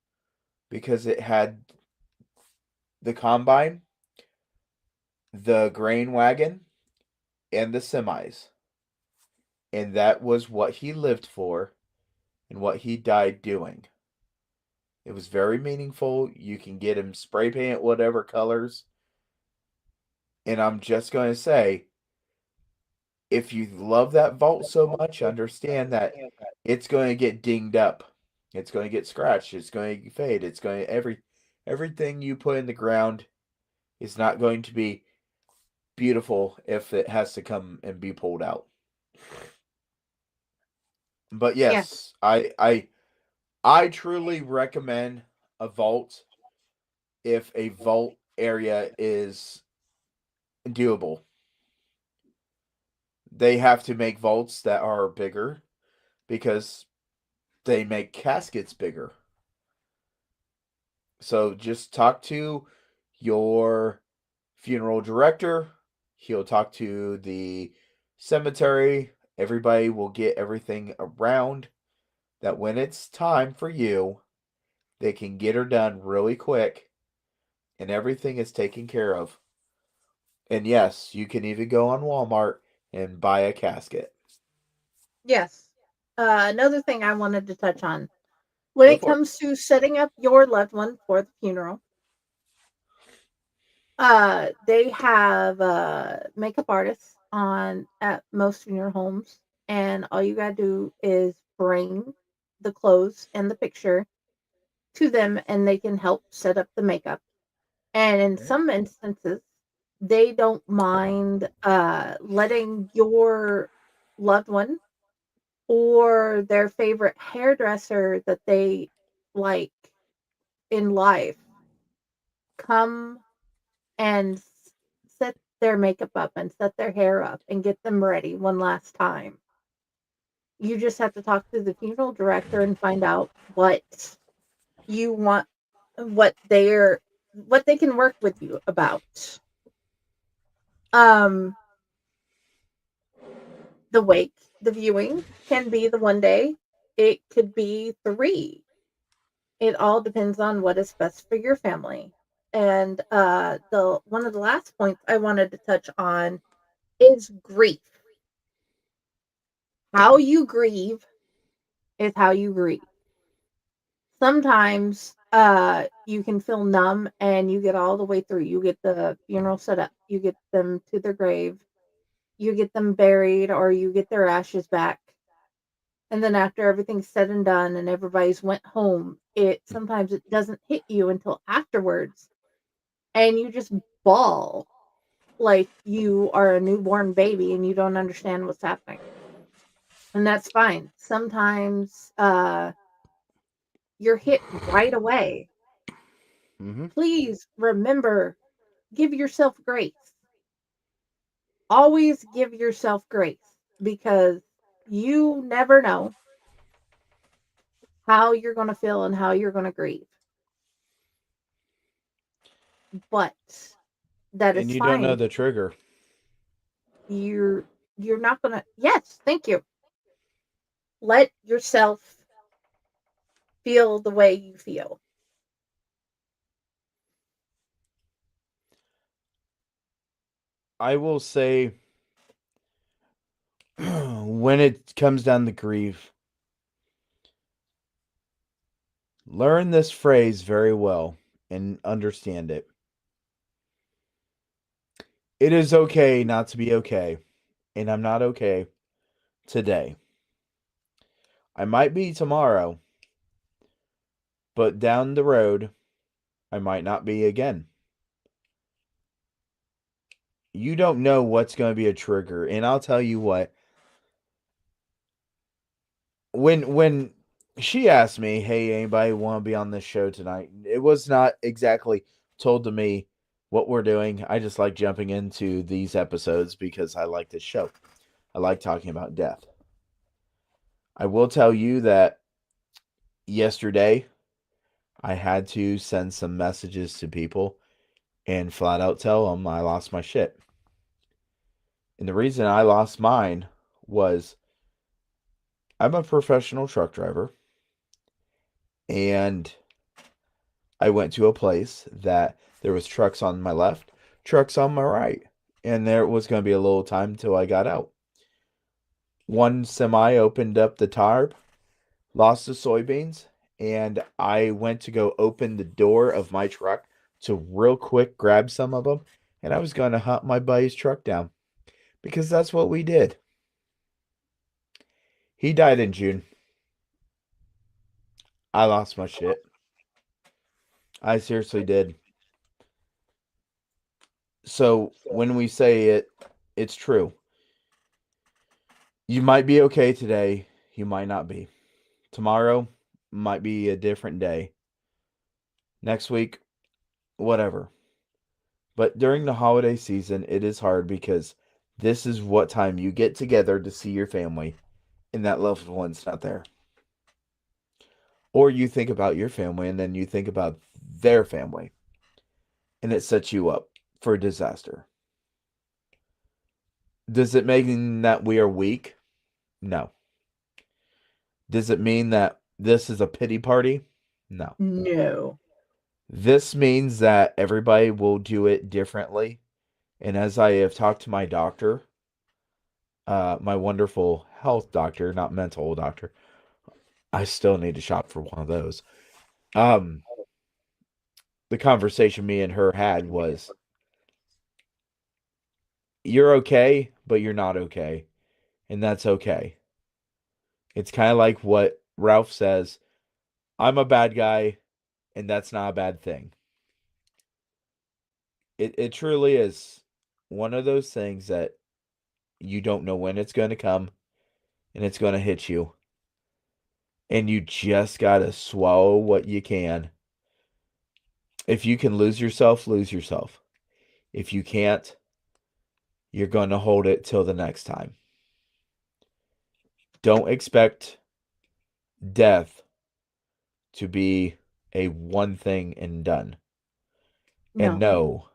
because it had the combine, the grain wagon, and the semis. And that was what he lived for and what he died doing. It was very meaningful. You can get him spray paint whatever colors. And I'm just going to say, if you love that vault so much, understand that it's going to get dinged up. It's going to get scratched. It's going to fade. It's going to everything you put in the ground is not going to be beautiful if it has to come and be pulled out. But Yes. yes, I truly recommend a vault if a vault area is doable. They have to make vaults that are bigger because they make caskets bigger. So just talk to your funeral director. He'll talk to the cemetery. Everybody will get everything around that when it's time for you, they can get her done really quick and everything is taken care of. And yes, you can even go on Walmart and buy a casket. Yes. Another thing I wanted to touch on when Go it for it. comes to setting up your loved one for the funeral, they have makeup artists on at most funeral homes, and all you gotta do is bring the clothes and the picture to them, and they can help set up the makeup. And in Okay. some instances, they don't mind letting your loved one or their favorite hairdresser that they like in life come and set their makeup up and set their hair up and get them ready one last time. You just have to talk to the funeral director and find out what you want, what they're what they can work with you about. Um the wake, the viewing can be the one day. It could be 3. It all depends on what is best for your family. And the one of the last points I wanted to touch on is grief. How you grieve is how you grieve. Sometimes you can feel numb and you get all the way through. You get the funeral set up, you get them to their grave, you get them buried, or you get their ashes back. And then after everything's said and done and everybody's went home, it sometimes it doesn't hit you until afterwards, and you just bawl like you are a newborn baby and you don't understand what's happening. And that's fine. Sometimes you're hit right away. Mm-hmm. Please remember, give yourself grace. Always give yourself grace, because you never know how you're going to feel and how you're going to grieve. But that And is you don't know fine. the trigger. You're you're not going to. Yes, thank you. Let yourself feel the way you feel. I will say, when it comes down to grief, learn this phrase very well and understand it. It is okay not to be okay, and I'm not okay today. I might be tomorrow, but down the road, I might not be again. You don't know what's going to be a trigger, and I'll tell you what. When she asked me, "Hey, anybody want to be on this show tonight?" It was not exactly told to me what we're doing. I just like jumping into these episodes because I like this show. I like talking about death. I will tell you that yesterday I had to send some messages to people and flat out tell them I lost my shit. And the reason I lost mine was I'm a professional truck driver, and I went to a place that there was trucks on my left, trucks on my right, and there was going to be a little time till I got out. One semi opened up the tarp, lost the soybeans, and I went to go open the door of my truck to real quick grab some of them, and I was going to hunt my buddy's truck down because that's what we did. He died in June. I lost my shit. I seriously did. So when we say it, it's true. You might be okay today, you might not be. Tomorrow might be a different day. Next week, whatever. But during the holiday season, it is hard because this is what time you get together to see your family and that loved one's not there. Or you think about your family and then you think about their family and it sets you up for a disaster. Does it mean that we are weak? No. Does it mean that this is a pity party? No. No. This means that everybody will do it differently. And as I have talked to my doctor, my wonderful health doctor, not mental doctor, I still need to shop for one of those. Um, the conversation me and her had was, you're okay, but you're not okay. And that's okay. It's kind of like what Ralph says, I'm a bad guy, and that's not a bad thing. It truly is one of those things that you don't know when it's going to come and it's going to hit you. And you just got to swallow what you can. If you can lose yourself, lose yourself. If you can't, you're going to hold it till the next time. Don't expect death to be a one thing and done. And No. no,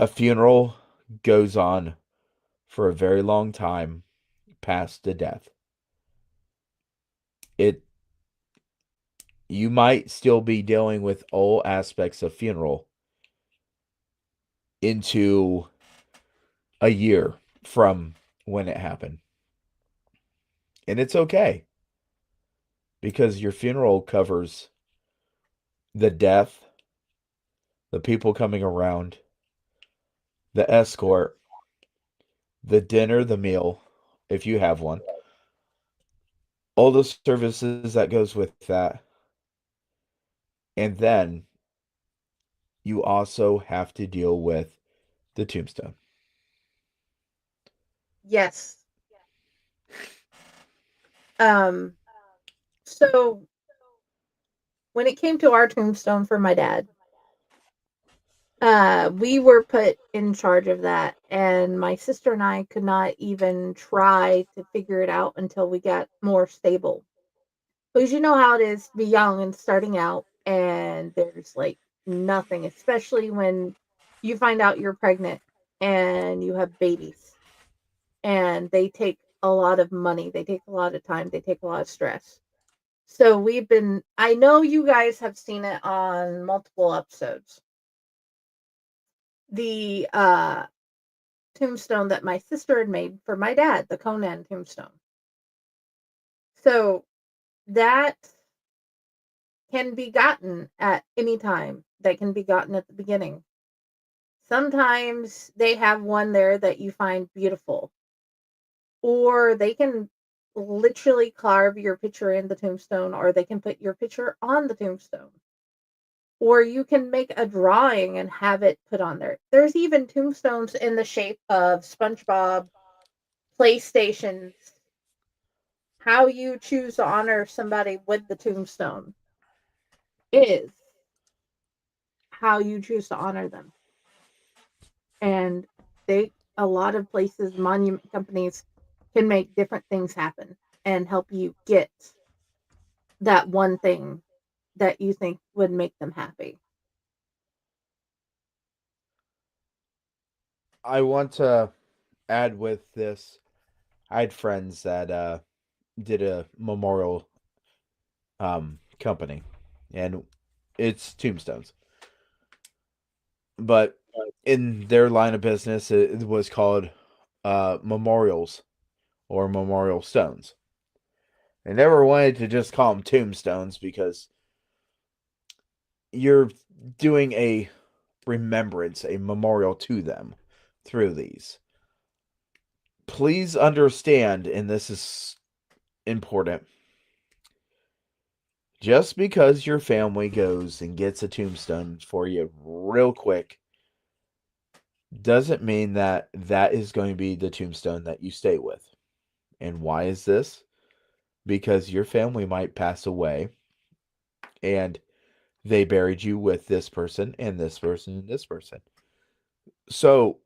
a funeral goes on for a very long time past the death. It you might still be dealing with all aspects of funeral into a year from when it happened. And it's okay because your funeral covers the death, the people coming around, the escort, the dinner, the meal, if you have one, all the services that goes with that. And then you also have to deal with the tombstone. Yes. So when it came to our tombstone for my dad, we were put in charge of that, and my sister and I could not even try to figure it out until we got more stable. Because you know how it is to be young and starting out, and there's like nothing, especially when you find out you're pregnant and you have babies, and they take a lot of money, they take a lot of time, they take a lot of stress. So I know you guys have seen it on multiple episodes. The tombstone that my sister had made for my dad, the Conan tombstone. So that can be gotten at any time. That can be gotten at the beginning. Sometimes they have one there that you find beautiful, or they can literally carve your picture in the tombstone, or they can put your picture on the tombstone. Or you can make a drawing and have it put on there. There's even tombstones in the shape of SpongeBob, PlayStations. How you choose to honor somebody with the tombstone is how you choose to honor them. And a lot of places, monument companies can make different things happen and help you get that one thing that you think would make them happy. I want to add with this. I had friends that did a memorial company, and it's tombstones. But in their line of business, it was called memorials or memorial stones. They never wanted to just call them tombstones because you're doing a remembrance, a memorial to them through these. Please understand, and this is important, just because your family goes and gets a tombstone for you real quick doesn't mean that that is going to be the tombstone that you stay with. And why is this? Because your family might pass away and they buried you with this person and this person and this person. So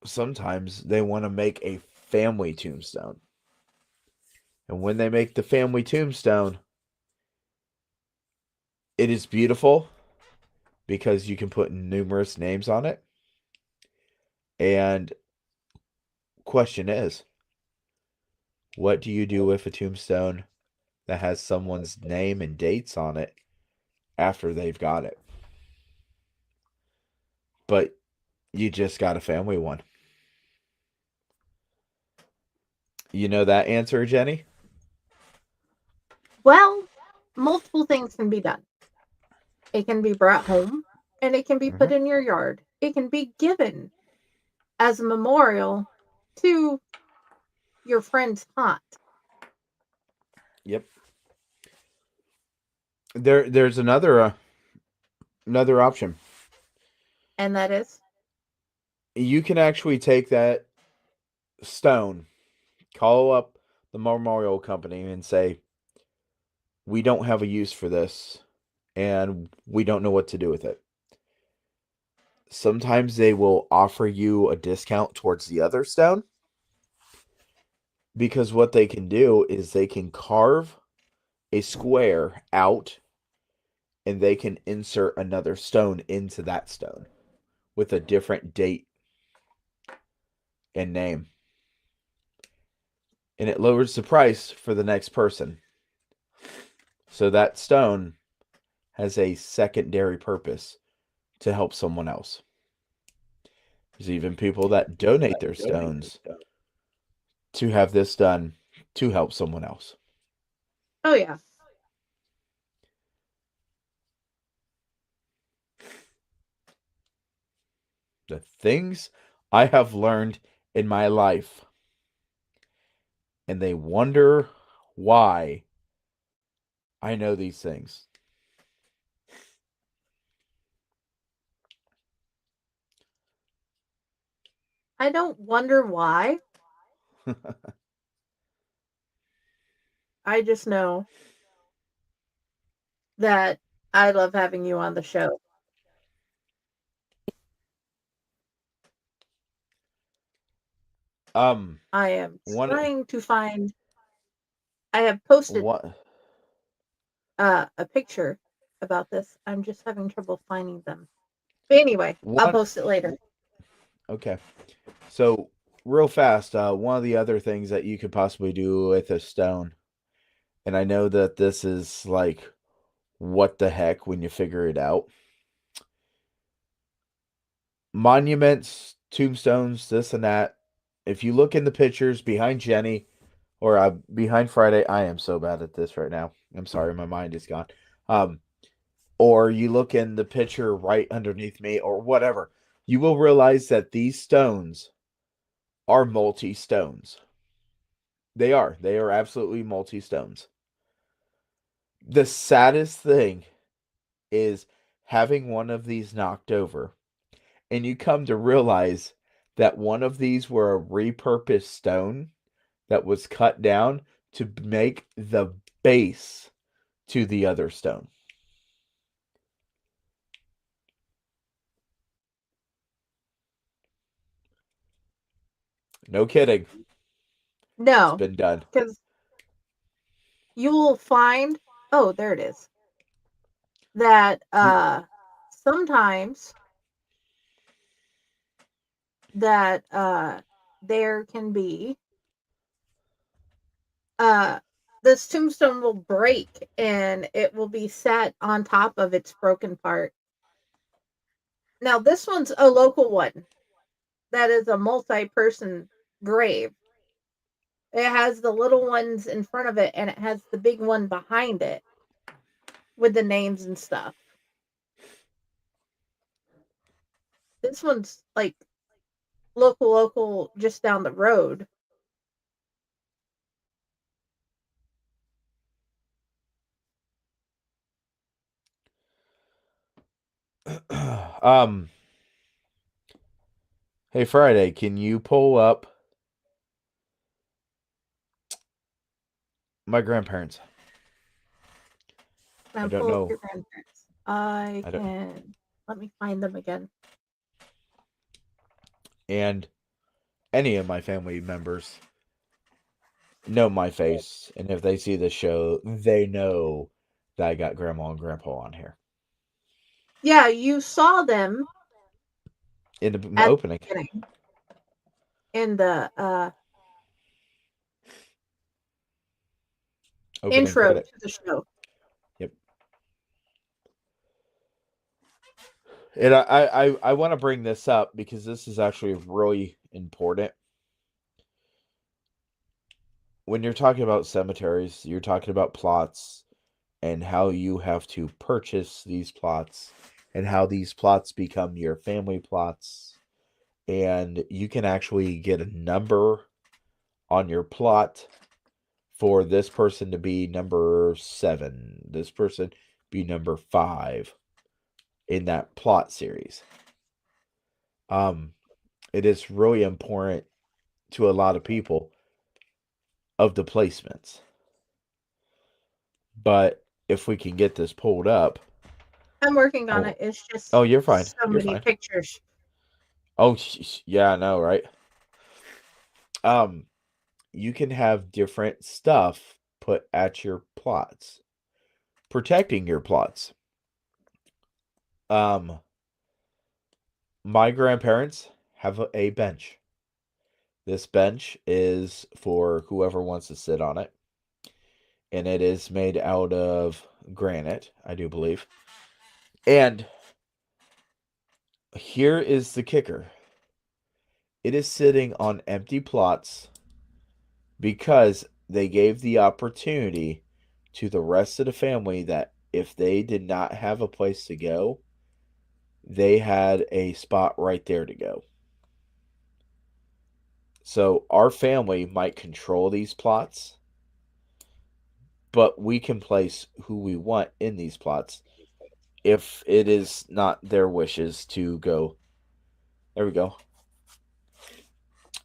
sometimes they want to make a family tombstone. And when they make the family tombstone, it is beautiful because you can put numerous names on it. And question is, what do you do with a tombstone that has someone's name and dates on it after they've got it? But you just got a family one. You know that answer, Jenny? Well, multiple things can be done. It can be brought home and it can be put Mm-hmm. in your yard. It can be given as a memorial to your friend's aunt. Yep. There's another option. And that is, You can actually take that stone, call up the memorial company and say, "We don't have a use for this and we don't know what to do with it." Sometimes they will offer you a discount towards the other stone because what they can do is they can carve a square out and they can insert another stone into that stone with a different date and name. And it lowers the price for the next person. So that stone has a secondary purpose to help someone else. There's even people that donate their stones to have this done to help someone else. Oh yeah. The things I have learned in my life, and they wonder why I know these things. I don't wonder why. I just know that I love having you on the show. I am One, trying to find. I have posted what, a picture about this. I'm just having trouble finding them. But anyway, I'll one, post it later. okay. So, real fast, one of the other things that you could possibly do with a stone, and I know that this is like, what the heck when you figure it out. Monuments, tombstones, this and that. If you look in the pictures behind Jenny or behind Friday, I am so bad at this right now. I'm sorry, my mind is gone. Um, or you look in the picture right underneath me or whatever, you will realize that these stones are multi stones. They are. They are absolutely multi stones. The saddest thing is having one of these knocked over, and you come to realize that one of these were a repurposed stone that was cut down to make the base to the other stone. No kidding. It's No, been done. because you will find. Oh, there it is. That You sometimes that there can be uh this tombstone will break and it will be set on top of its broken part. Now this one's a local one that is a multi-person grave. It has the little ones in front of it and it has the big one behind it with the names and stuff. This one's like local just down the road. um hey Friday, can you pull up my grandparents? I And don't pull up know. your grandparents. I I don't can let me find them again. and any of my family members know my face, and if they see the show, they know that I got grandma and grandpa on here Yeah, you saw them in the at opening. the beginning in the Opening intro credit. to the show. Yep. And I want to bring this up because this is actually really important. When you're talking about cemeteries, you're talking about plots and how you have to purchase these plots and how these plots become your family plots. And you can actually get a number on your plot for this person to be number 7, this person be number 5 in that plot series. It is really important to a lot of people of the placements. But if we can get this pulled up, I'm working on oh, it. It's just oh, you're fine. so You're many fine. pictures. Oh, yeah, I know, right? Um, you can have different stuff put at your plots, protecting your plots. Um, my grandparents have a bench. This bench is for whoever wants to sit on it. and it is made out of granite, I do believe. And here is the kicker. It is sitting on empty plots because they gave the opportunity to the rest of the family that if they did not have a place to go, they had a spot right there to go. So our family might control these plots, but we can place who we want in these plots if it is not their wishes to go. There we go.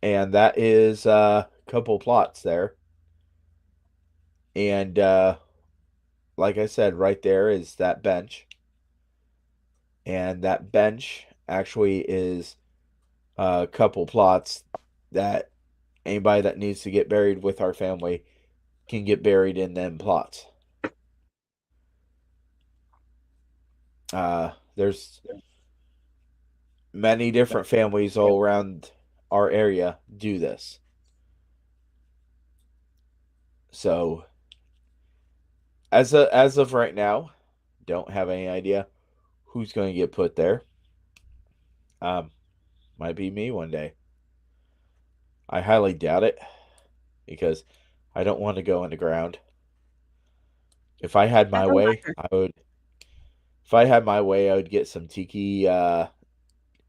And that is a couple plots there. And like I said, right there is that bench. And that bench actually is a couple plots that anybody that needs to get buried with our family can get buried in them plots. There's many different families all around our area do this. So as of right now, don't have any idea who's going to get put there. Might be me one day. I highly doubt it because I don't want to go underground. If I had I my don't way, either. I would. If I had my way, I would get some tiki,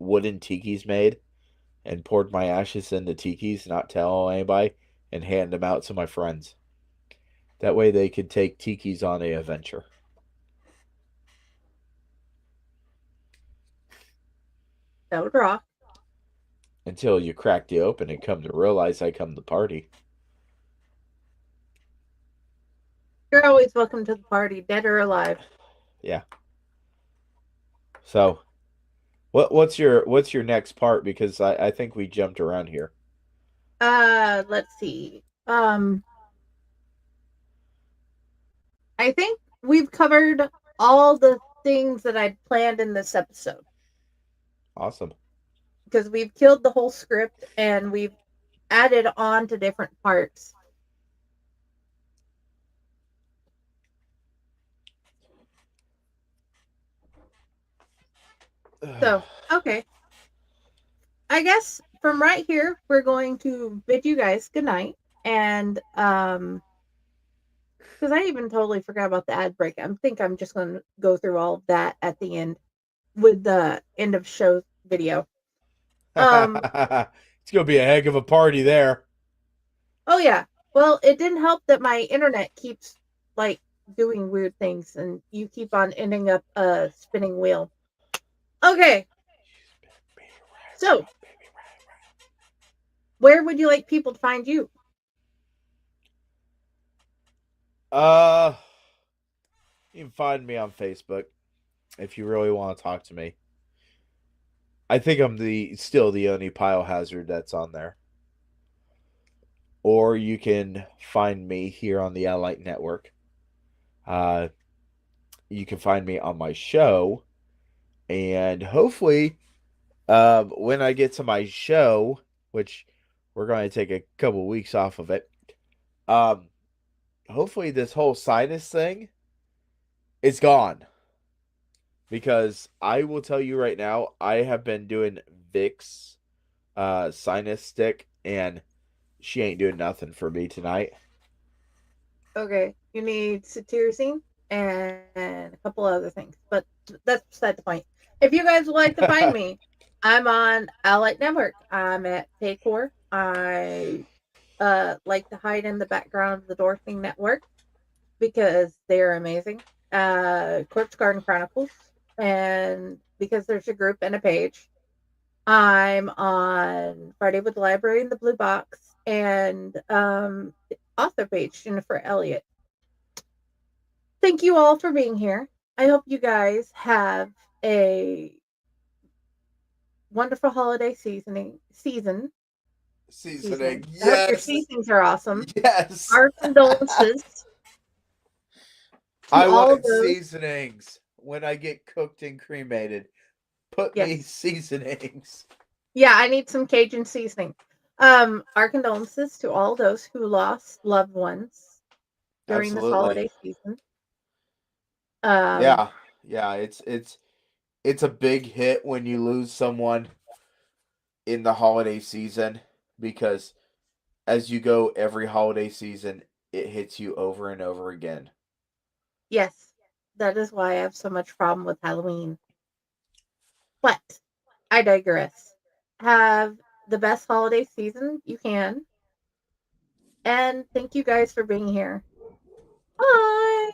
wooden tikis made, and poured my ashes into tikis, not tell anybody, and hand them out to my friends. That way, they could take tikis on a adventure. That would rock. Until you crack the open and come to realize I come to party. You're always welcome to the party, dead or alive. Yeah. So, what's your next part? Because I think we jumped around here. Let's see. I think we've covered all the things that I planned in this episode Awesome. because we've killed the whole script and we've added on to different parts. So, okay. I guess from right here, we're going to bid you guys good night. And because I even totally forgot about the ad break. I think I'm just going to go through all of that at the end with the end of show video. It's gonna be a heck of a party there. Oh yeah. Well, it didn't help that my internet keeps like doing weird things and you keep on ending up a spinning wheel. Okay. So, where would you like people to find you? Uh, you can find me on Facebook if you really want to talk to me. I think I'm still the only pile hazard that's on there. Or you can find me here on the Allight Network. You can find me on my show, and hopefully, when I get to my show, which we're going to take a couple weeks off of it, hopefully this whole sinus thing is gone. Because I will tell you right now, I have been doing Vicks sinus stick, and she ain't doing nothing for me tonight. Okay. You need cetirizine and a couple other things, but that's beside the point. If you guys would like to find me, I'm on Allight Network. I'm at Paycor. I like to hide in the background of the Dorothy Network because they're amazing. Corpse Garden Chronicles, and because there's a group and a page. I'm on Friday with the Library in the Blue Box and author page, Jennifer Elliott. Thank you all for being here. I hope you guys have a wonderful holiday season. Seasoning. I hope your Yes. seasonings are awesome. Yes. Our condolences to I all want those. seasonings when I get cooked and cremated. Put me Yes. seasonings. Yeah, I need some Cajun seasoning. Our condolences to all those who lost loved ones during this Absolutely. holiday season. Yeah. It's a big hit when you lose someone in the holiday season, because as you go every holiday season, it hits you over and over again. Yes, that is why I have so much problem with Halloween. But I digress. Have the best holiday season you can. And thank you guys for being here. Bye.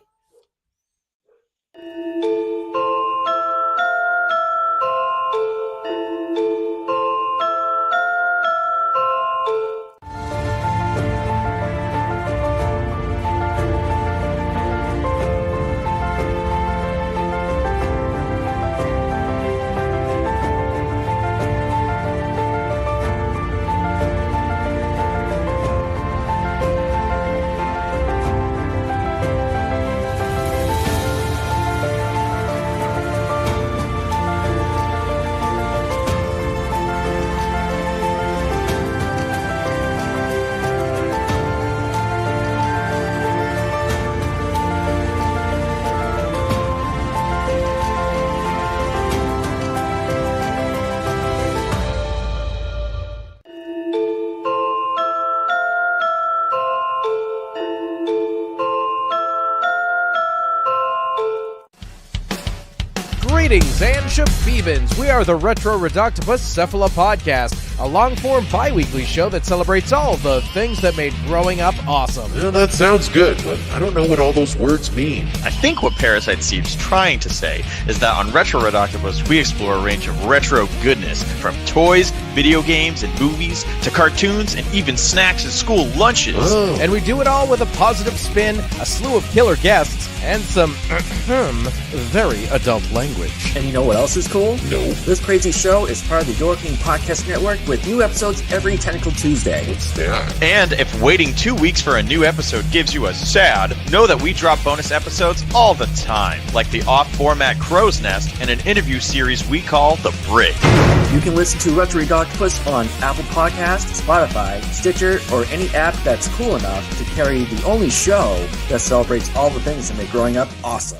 Greetings and shabebans. We are the Retro Reductopus Cephala Podcast, a long-form bi-weekly show that celebrates all the things that made growing up awesome. Well, that sounds good, but I don't know what all those words mean. I think what Parasite Steve's trying to say is that on Retro Redoctopus, we explore a range of retro goodness, from toys, video games, and movies, to cartoons, and even snacks and school lunches. Oh. And we do it all with a positive spin, a slew of killer guests, and some very adult language. And you know what else is cool? No. This crazy show is part of the Your King Podcast Network with new episodes every Tentacle Tuesday. What's that? And if waiting 2 weeks for a new episode gives you a sad, know that we drop bonus episodes all the time, like the off-format Crow's Nest and an interview series we call The Brick. You can listen to Retro Octopus on Apple Podcasts, Spotify, Stitcher, or any app that's cool enough to carry the only show that celebrates all the things that make growing up awesome.